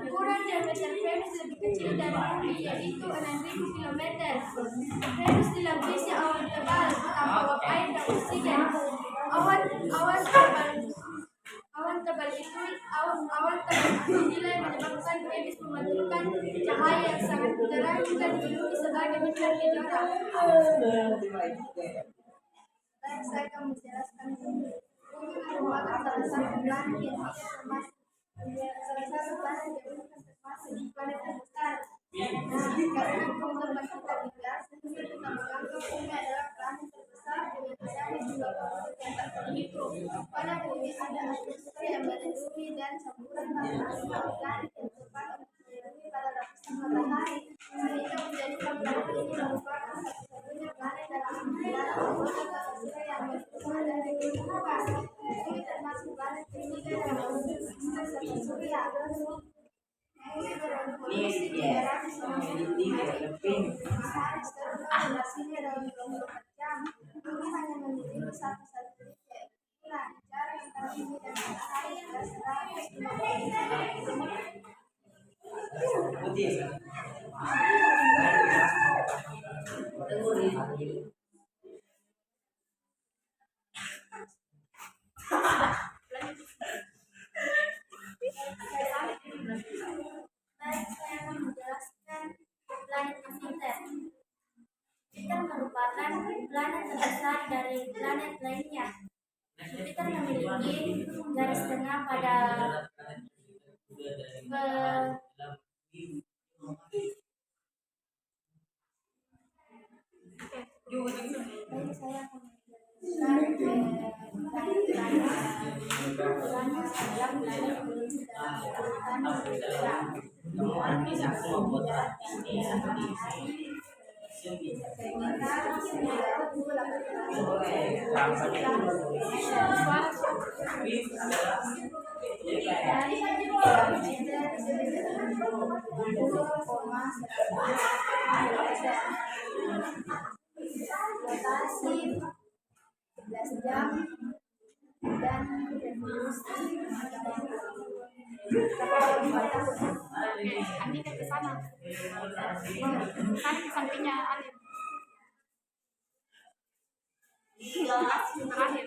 S1: Ukuran diameter Venus lebih
S2: kecil dari bumi, yaitu 6.000 kilometer. Venus dilapisi awan tebal tanpa uap air dan oksigen. Awan tebal itu dinilai menyebabkan Venus memantulkan cahaya yang sangat terang dan dijuluki sebagai bintang kejora. Baik, saya akan menjelaskan bumi. Bumi merupakan salah satu planet yang termasuk di planet terbesar. Karena pengetahuan kita tidak, sehingga kita menganggap bumi adalah planet terbesar dengan adanya jumlah planet yang tak terhitung. Pada bumi ada atmosfer yang melindungi dan campuran magma organik yang tepat untuk melindungi pada lapisan matahari, sehingga menjadikan planet ini merupakan satu-satunya planet dalam anggota tata surya yang berada di kehidupan. Bumi termasuk planet ketiga dalam sistem tata surya. Bumi berevolusi 360 matahari setelah durasinya dalam 24 jam. Bumi hanya memiliki satu satelit, yaitu bulan. Jarak antara bumi dan matahari adalah 150 kilometer. Baik, saya akan menjelaskan planet Jupiter. Jupiter merupakan planet terbesar dari planet lainnya. Jupiter memiliki garis tengah pada Baik, saya akan menjelaskan Uranus adalah planet berisi dalam urutan berbeda. Uranus berjarak yang matahari sekitar 9,1 rotasi 11 jam dan revolusi
S1: Andi ke sana. Kan di sampingnya Alif. Terakhir.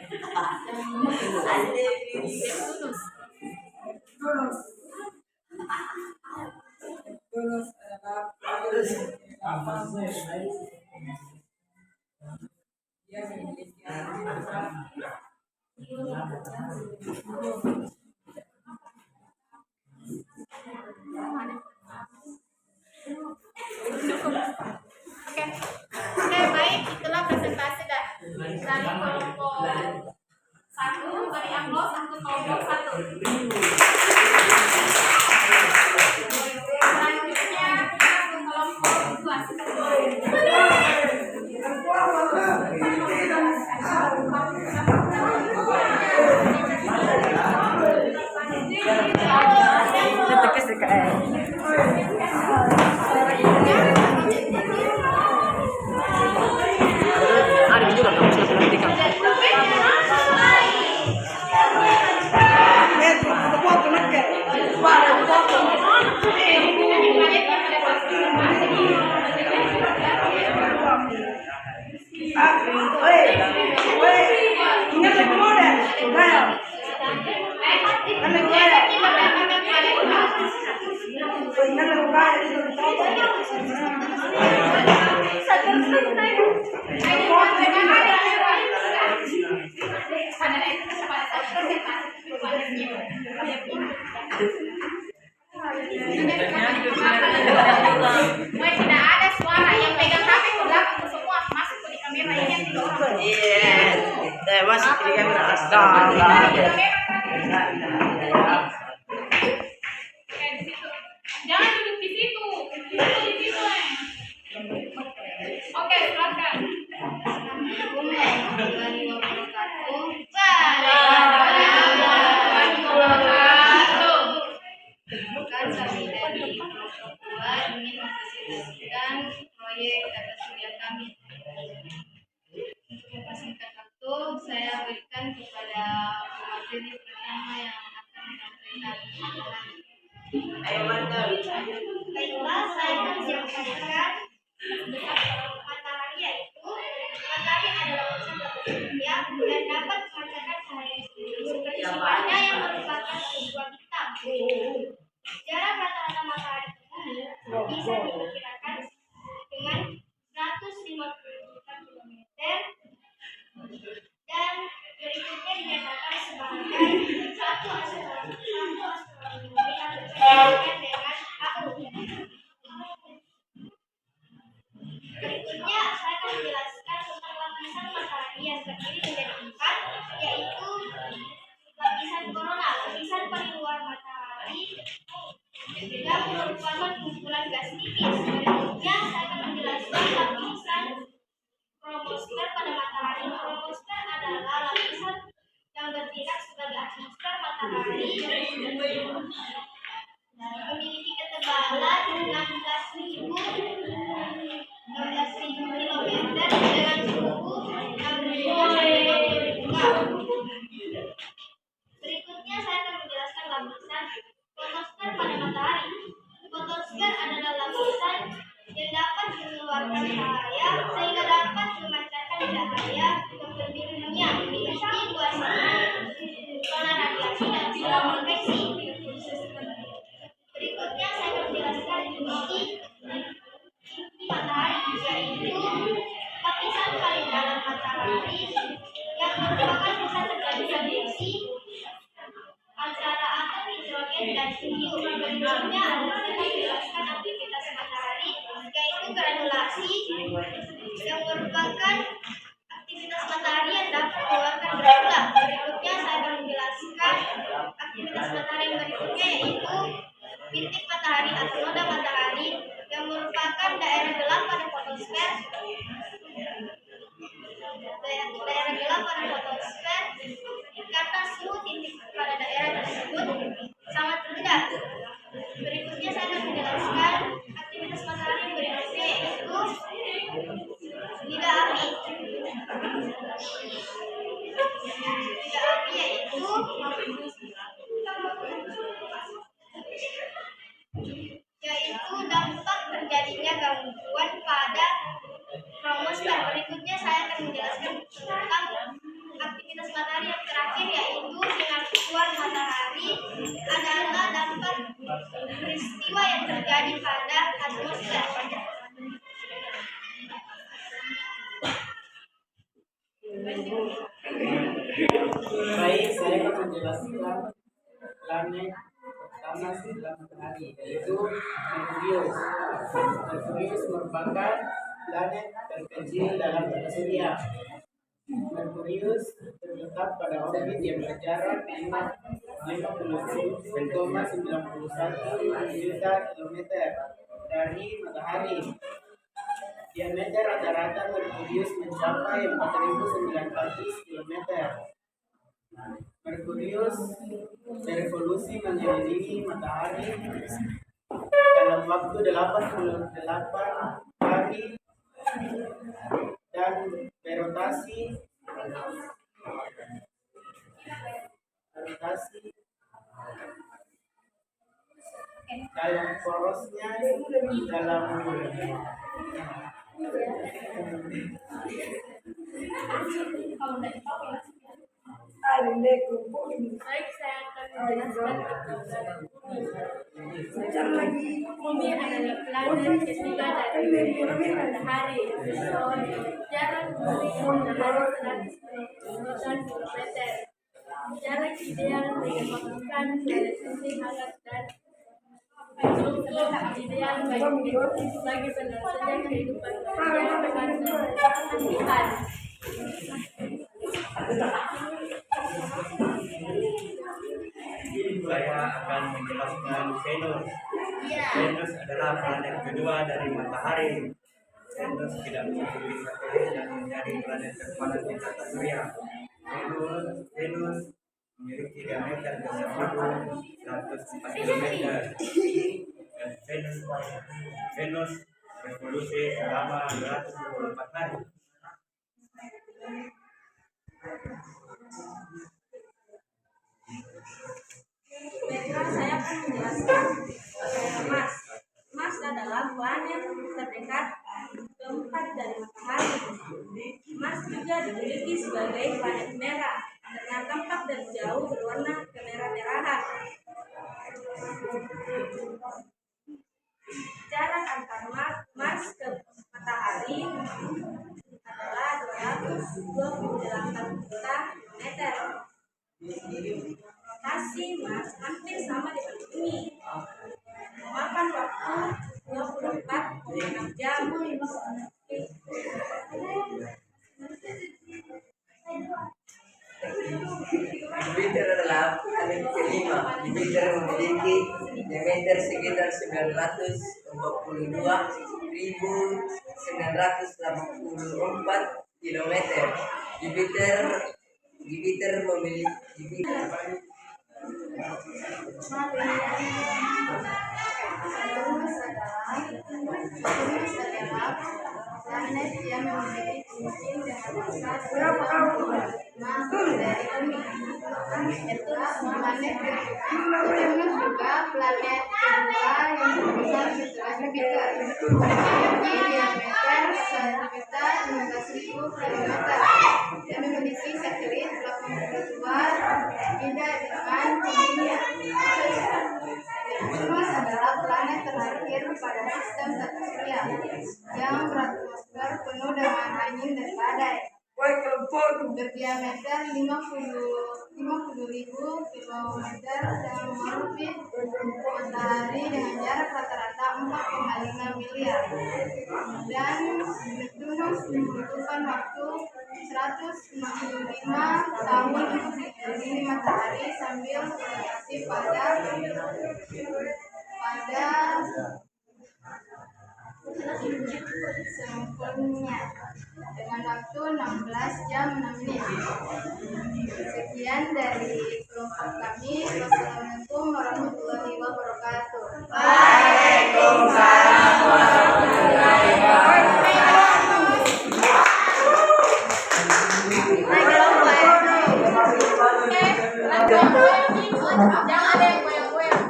S5: Tulus adalah dia memiliki
S1: Oke, baik, itulah presentasi dari kelompok 1 dari Anglo satu kelompok 1. Selanjutnya kita ke kelompok 2. Tidak ada suara yang pegang HP ke belakang semua masuk ke kamera ini yang 3 orang.
S3: Masih di kamera astaga.
S1: Jangan duduk di situ. Duduk di situ, Oke, silakan.
S2: Kami dari kelompok 2 ingin mempresentasikan proyek tata surya kami. Untuk mempersingkat waktu, saya berikan kepada pemateri pertama yang akan menyampaikan.
S3: Ayo mantap.
S2: Baiklah, mengatakan matahari yaitu matahari adalah lapisan berbentuk surya dan dapat memancarkan cahaya seperti sifatnya yang merupakan sebuah bintang. Jarak rata-rata matahari ke bumi bisa diperkirakan dengan 150 juta kilometer dan berikutnya dinyatakan sebagai satu astronomi yang berkaitan dengan AU. Berikutnya saya akan menjelaskan tentang lapisan matahari yang terdiri menjadi 4, yaitu lapisan korona, lapisan paling luar matahari yang merupakan kumpulan gas tipis. Berikutnya saya akan menjelaskan lapisan kromosfer pada matahari. Kromosfer adalah lapisan yang bertindak sebagai atmosfer matahari, memiliki ketebalan 16.000 kilometer dengan suhu 6.000 Berikutnya saya akan menjelaskan lapisan fotosfer pada matahari. Fotosfer adalah lapisan yang dapat mengeluarkan cahaya sehingga dapat memancarkan cahaya ke penjuru dunia, memiliki dua sisi, zona radiasi dan zona konveksi. Berikutnya saya akan menjelaskan inti matahari, yaitu lapisan paling dalam matahari yang merupakan pusat terjadinya reaksi antara atom hidrogen dan helium. Berikutnya saya akan menjelaskan aktivitas matahari, yaitu granulasi yang merupakan aktivitas matahari yang dapat mengeluarkan granula. Berikutnya saya akan menjelaskan aktivitas matahari yang berikutnya, yaitu bintik matahari atau noda matahari yang merupakan daerah gelap pada fotosfer. Daerah gelap pada fotosfer karena suhu titik pada daerah tersebut sangat rendah. Berikutnya saya akan menjelaskan aktivitas matahari yang berikutnya, yaitu lidah api. Lidah api yaitu dampak terjadinya gangguan pada kromosfer. Berikutnya saya akan menjelaskan tentang aktivitas matahari yang terakhir, yaitu sinar keluar matahari adalah dampak peristiwa yang terjadi pada atmosfer.
S6: Baik, saya akan menjelaskan planet pertama setelah matahari, yaitu Merkurius. Merkurius merupakan planet terkecil dalam tata surya. Merkurius terletak pada orbit yang berjarak 50,91 juta kilometer dari matahari. Diameter rata-rata Merkurius mencapai 4.900 kilometer. Merkurius berevolusi mengelilingi matahari dalam waktu 88 hari dan berotasi dalam porosnya dalam
S2: Baik, saya akan menjelaskan tentang bumi. Bumi adalah planet ketiga dari matahari. Jarak bumi adalah 190 kilometer. Jarak ideal menyebabkan pada sisi hangat dan cukup ideal bagi penyelesaian kehidupan manusia dengan Tuhan.
S7: Saya akan menjelaskan Venus. Venus adalah planet kedua dari matahari. Venus tidak memiliki satelit dan menjadi planet terpanas di tata surya. Venus memiliki diameter 1,104 km. Dan Venus berevolusi selama 224 hari.
S1: Baiklah, saya akan menjelaskan Mars. Mars
S8: adalah planet terdekat keempat dari matahari. Mars juga dimiliki sebagai planet merah karena tampak dari jauh berwarna kemerah-merahan. Jarak antar Mars ke matahari adalah 228 juta kilometer. Rotasi Mars hampir sama dengan Bumi, memakan waktu 24,6 jam.
S9: Jupiter adalah planet kelima. Jupiter memiliki diameter sekitar 922.984 km. Jupiter memiliki
S2: Venus adalah planet yang memiliki cincin dengan massa 1,5 dari Bumi. Itu planet Venus juga planet kedua yang terbesar setelah Jupiter. Memiliki diameter 1.016.000 km dan memiliki satelit 82 beda dengan Bumi. Venus adalah planet terakhir pada sistem tata surya yang beratmosfer penuh dengan angin dan badai. Berdiameter 50.000 km dan mengorbit matahari dengan jarak rata-rata 4,5 miliar. Dan Neptunus membutuhkan waktu 165 tahun untuk dikelilingi matahari sambil berotasi pada sempurna dengan waktu 16 jam 6 menit. Sekian dari kelompok kami. Wassalamualaikum warahmatullahi wabarakatuh.
S3: Waalaikumsalam warahmatullahi
S1: Jangan ada yang goyang-goyang.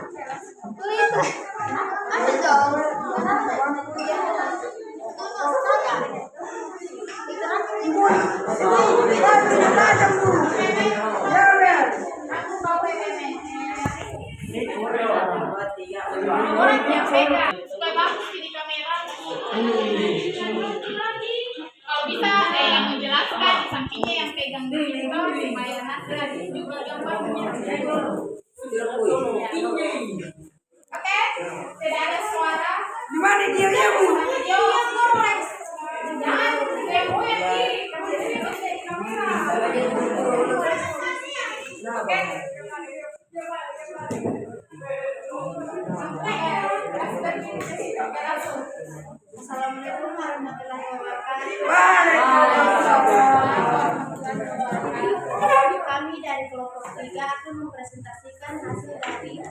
S2: Ada dong.
S1: Aku bawa orang yang beda supaya bagus di kamera. Kalau bisa yang menjelaskan di sampingnya yang pegang dulu supaya nanti juga gambarnya. Oke, tidak ada suara.
S5: Di mana dia ya, Bu?
S1: Jauh Lex. Jangan goyang-goyang di kamera. Oke.
S2: Assalamualaikum warahmatullahi wabarakatuh. Kami dari kelompok 3 akan mempresentasikan hasil dari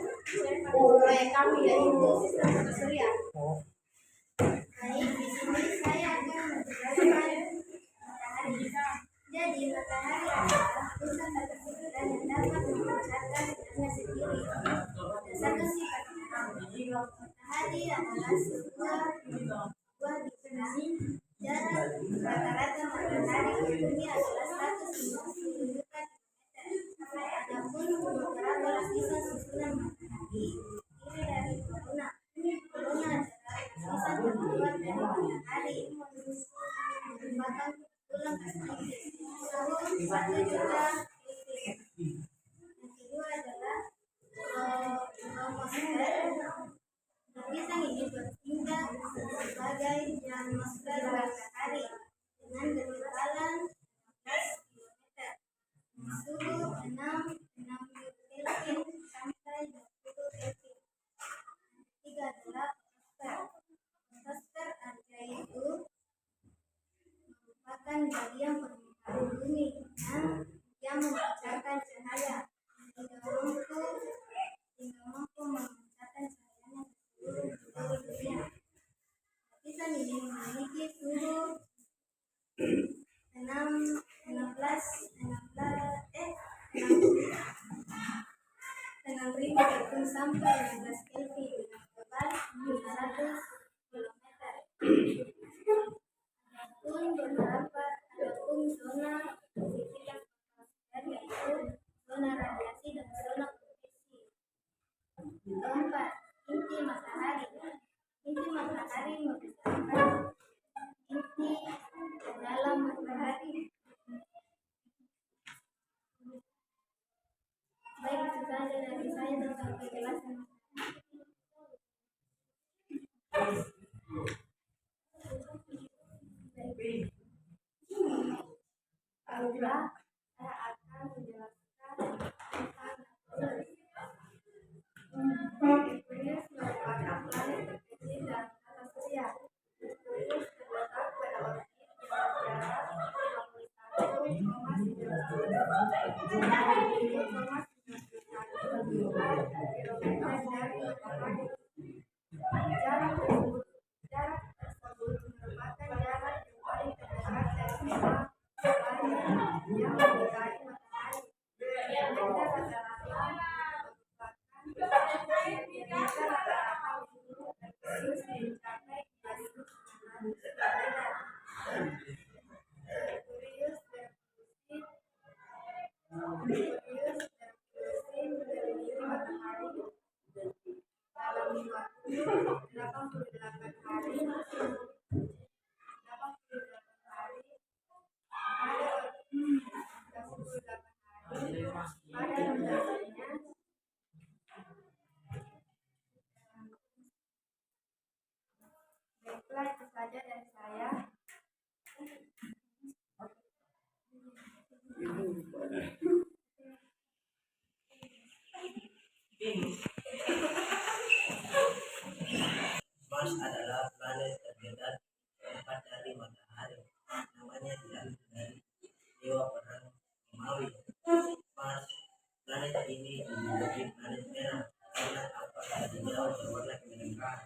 S2: proyek kami yaitu sistem tata surya. Baik, di sini saya akan menjelaskan matahari. Jadi matahari adalah pusat tata surya yang dapat memancarkan sinarnya sendiri. Ada satu sifat matahari adalah sebuah bintang. Jarak rata-rata matahari ke bumi adalah 150 juta kilometer. Adapun beberapa lapisan susunan matahari terdiri dari korona. Korona adalah lapisan terluar dari matahari merupakan tulang plastik suhu 1 juta Kelvin. Yang kedua adalah troposfer. Lapisan ini bertindak sebagai atmosfer matahari dengan ketebalan 15 km, suhu 6 Kelvin sampai 20 Kelvin. Ketiga adalah fotosfer. Fotosfer yaitu merupakan bagian permukaan bumi yang memancarkan cahaya hingga mampu memancarkan cahayanya ke seluruh dunia. Lapisan ini memiliki suhu 6.000 Kelvin sampai 15 Kelvin dengan tebal 500 matahari membesarkan inti dalam matahari. Baik, itu saja dari saya tentang penjelasan. Aula, saya akan menjelaskan tentang Venus merupakan planet terkecil dalam tata surya. Venus terletak pada orbit yang berjarak 51,99 kilometer dari matahari. Jarak tersebut merupakan jarak yang paling terdekat dari semua planet yang mengelilingi matahari. Diameter rata-rata Venus mencapai 2.900 kilometer. Merkurius mengelilingi matahari dalam waktu 88 hari. Pada rotasinya, baiklah itu saja dari saya.
S9: Mars adalah planet terdekat keempat dari matahari. Namanya diambil dari dewa perang Romawi. Mars, planet ini dijuluki planet merah karena tampak dari jauh berwarna kemerah.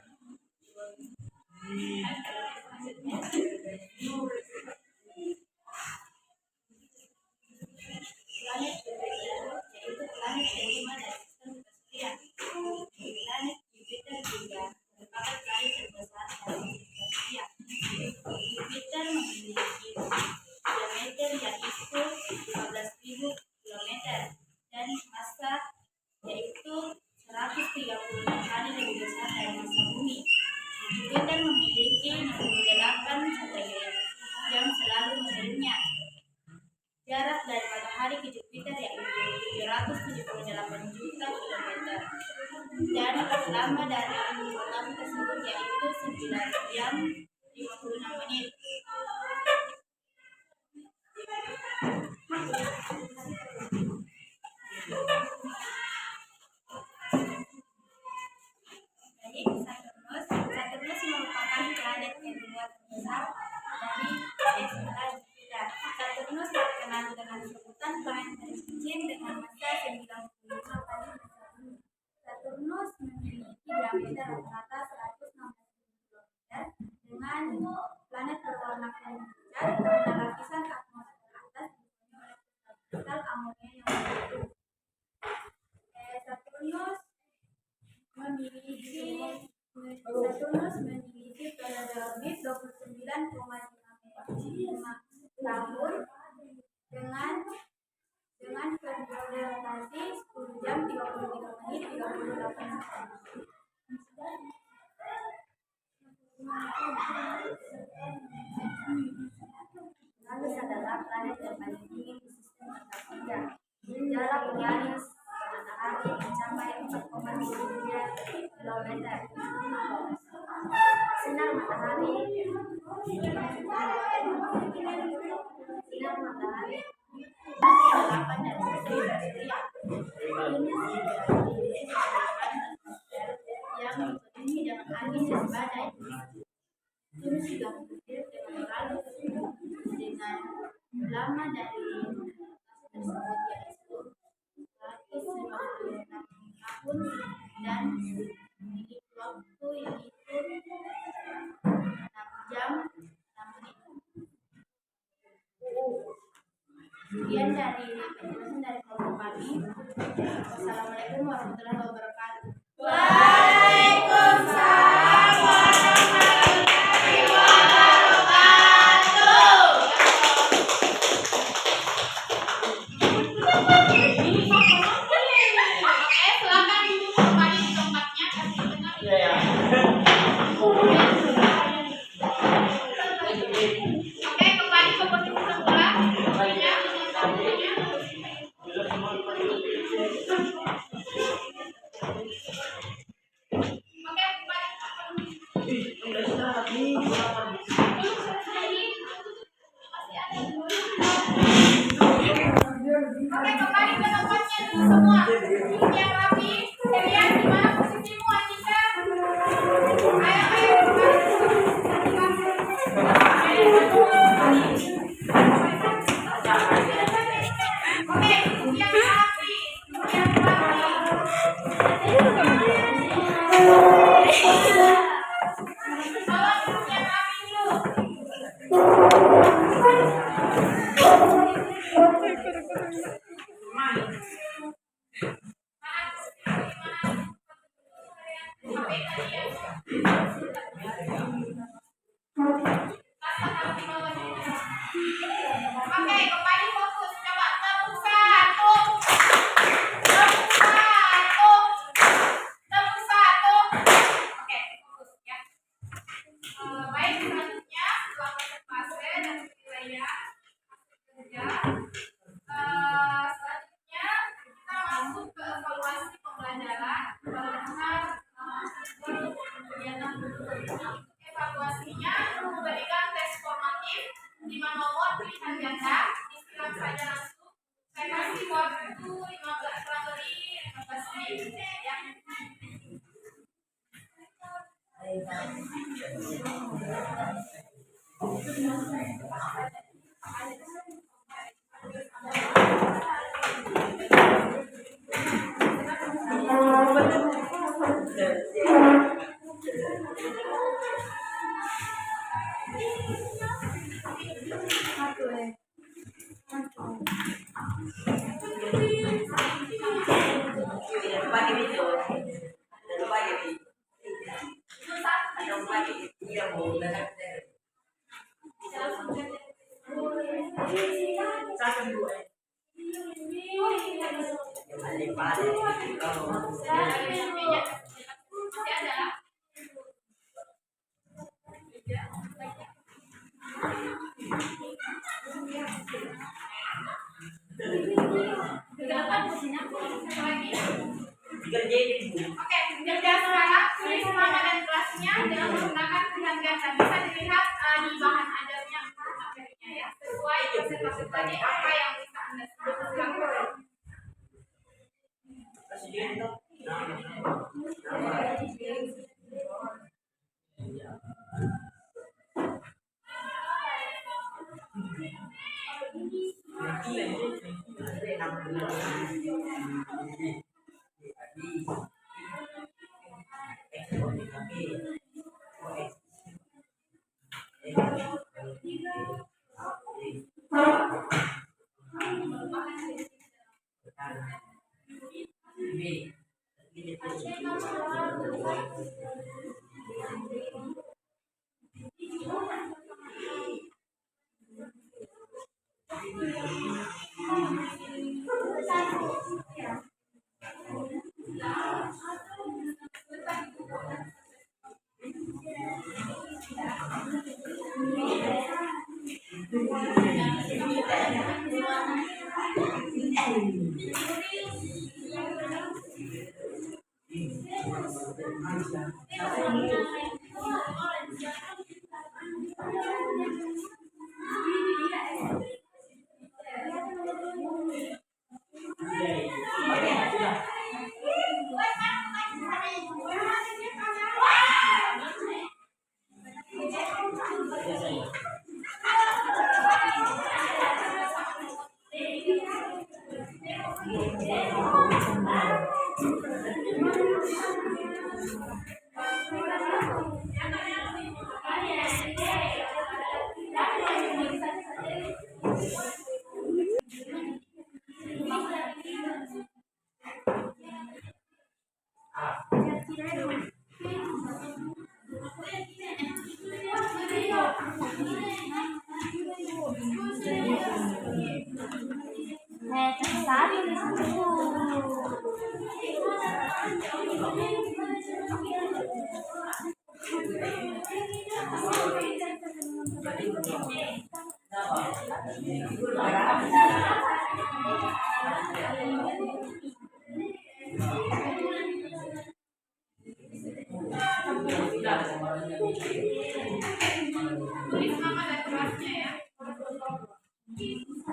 S1: Planet berikutnya yaitu planet kelima dari sistem kesekian. Planet Jupiter juga merupakan planet terbesar dari sistem kesekian. Jupiter memiliki diameter yaitu 15.000 km dan massa yaitu 136 kali lebih besar dari massa bumi. Jupiter memiliki 68 satelit yang selalu mengelilinginya. Jarak dari matahari ke Jupiter yaitu 778 juta kilometer. Dan lama dari kota tersebut yaitu 9 jam 56 menit. Baik, Saturnus merupakan planet kedua terbesar dari setelah Jupiter. Saturnus terkenal dengan sebutan planet terkecil dengan massa 95 kali besar bumi. Saturnus memiliki diameter rata-rata 116 km dengan planet berwarna kuning pucat karena lapisan atmosfer atas dipenuhi oleh kristal amonia yang mengandung. Saturnus memiliki periode orbit 29,5 tahun dengan periode rotasi 10 jam 33 menit 38 detik. Venus adalah planet yang paling dingin di sistem tata surya. Jarak Venus ke matahari mencapai 4,3 kilometer. Sinar matahari delapan dari sistem surya. Yang dipenuhi dengan angin dan badai. Venus juga berdiri dengan Uranus dengan lama dari tersebut yaitu 156 tahun dan memiliki waktu yaitu 6 jam 6 menit. Sekian dari penjelasan dari kelompok kami. Wassalamualaikum warahmatullahi wabarakatuh.
S6: Ya.
S1: Oke, kembali ke tempatnya dulu semua. Duduk yang rapi. Kalian di mana posisimu, Andika? Ayo, oke, duduk yang rapi. Duduk yang rapi. Tolong duduk yang rapi dulu. Oke, kembali fokus. Coba tepuk satu. Tepuk satu. Tepuk satu. Oke, fokus ya. Baik, selanjutnya setelah presentase dan penilaian kerja, selanjutnya kita masuk ke evaluasi pembelajaran berdasarkan kegiatan berikut. Evaluasinya memberikan tes formatif 5 nomor pilihan ganda, disiram saja langsung. Saya kasih waktu 15 kurang lebih 15 menit ya. Oke, kerja sekarang tulis nama dan kelasnya dengan menggunakan pilihan ganda. Bisa dilihat di bahan ajarnya ya, sesuai presentasi tadi apa yang bisa Anda sebutkan.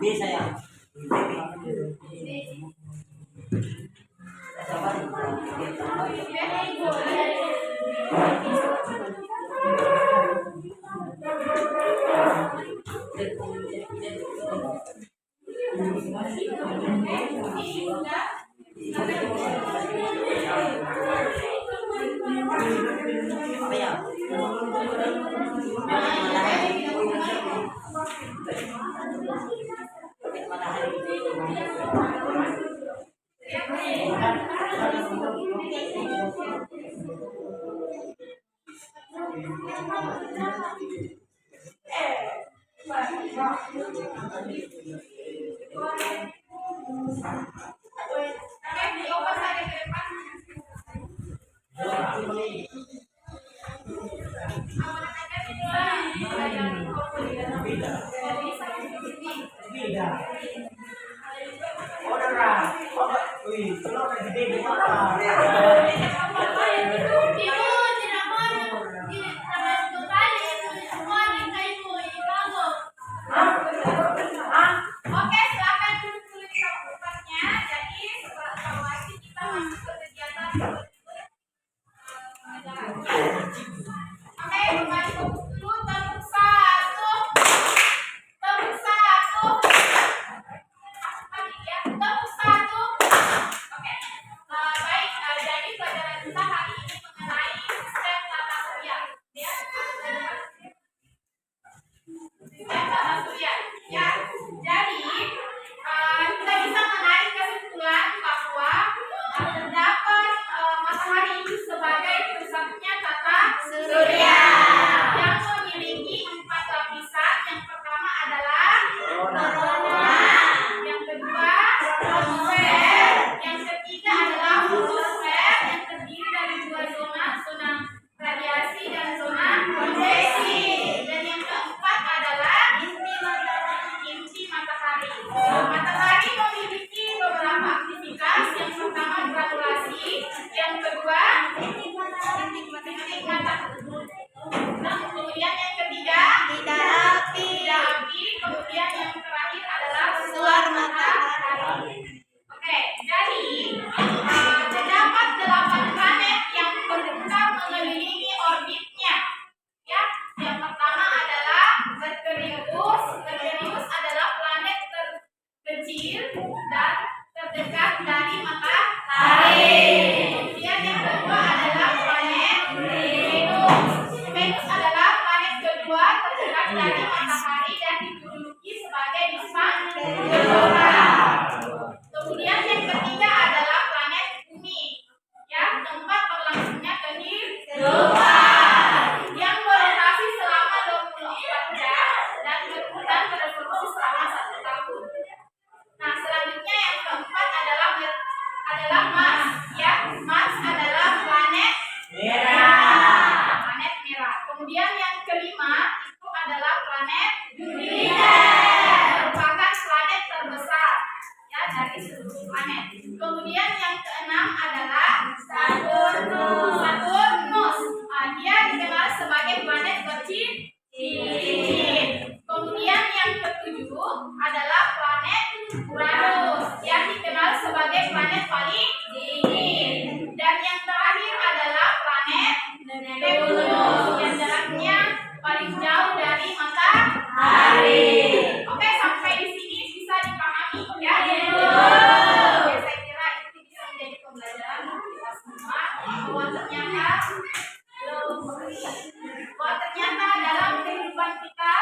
S9: Bisa ya. Apa ya?
S1: Oke, dioper saja ke depan. Oke, silakan duduk dulu di tempatnya. Jadi setelah evaluasi kita masuk ke kegiatan berikut. Oke, kembali fokus dulu. Tepuk satu. Tepuk satu. Lagi ya. Tepuk satu. Oke. Baik, jadi pelajaran kita hari ini mengenai sistem tata surya. Ya, sistem tata surya. Ya, jadi kita bisa menarik kesimpulan bahwa terdapat matahari itu sebagai pusatnya tata surya yang memiliki 4 lapisan. Yang pertama adalah korona, yang kedua atmosfer, yang ketiga adalah fotosfer yang terdiri dari 2 zona, zona radiasi dan zona konveksi, dan yang keempat adalah inti matahari. Matahari memiliki beberapa aktivitas. Yang pertama granulasi, yang kedua titik matahari, nah, kemudian yang ketiga tidak api, kemudian yang terakhir adalah keluar matahari. Oke, jadi terdapat 8 planet yang berputar mengelilingi orbitnya. Ya, yang pertama adalah Merkurius. Merkurius adalah planet terkecil dan terdekat dari matahari. Kemudian yang kedua adalah planet Venus. Venus adalah planet kedua terdekat dari matahari dan dijuluki sebagai bintang gelora. Kemudian yang ketiga adalah planet Bumi. Ya, tempat berlangsungnya kehidupan yang berotasi selama 24 jam dan berevolusi selama 1 tahun. Nah, selanjutnya yang keempat adalah Mars. Ya, Mars adalah planet merah. Planet merah. Kemudian yang kelima itu adalah planet Jupiter, merupakan planet terbesar ya dari seluruh planet. Kemudian yang keenam adalah Saturnus. Dia dikenal sebagai planet kecil. Kemudian yang ketujuh adalah planet Uranus, yang dikenal sebagai planet paling dingin. Dan yang terakhir adalah planet Neptunus, yang jaraknya paling jauh dari matahari. Oke, sampai di sini bisa dipahami ya? Oke, saya kira itu bisa menjadi pembelajaran untuk kita semua bahwa ternyata dalam kehidupan kita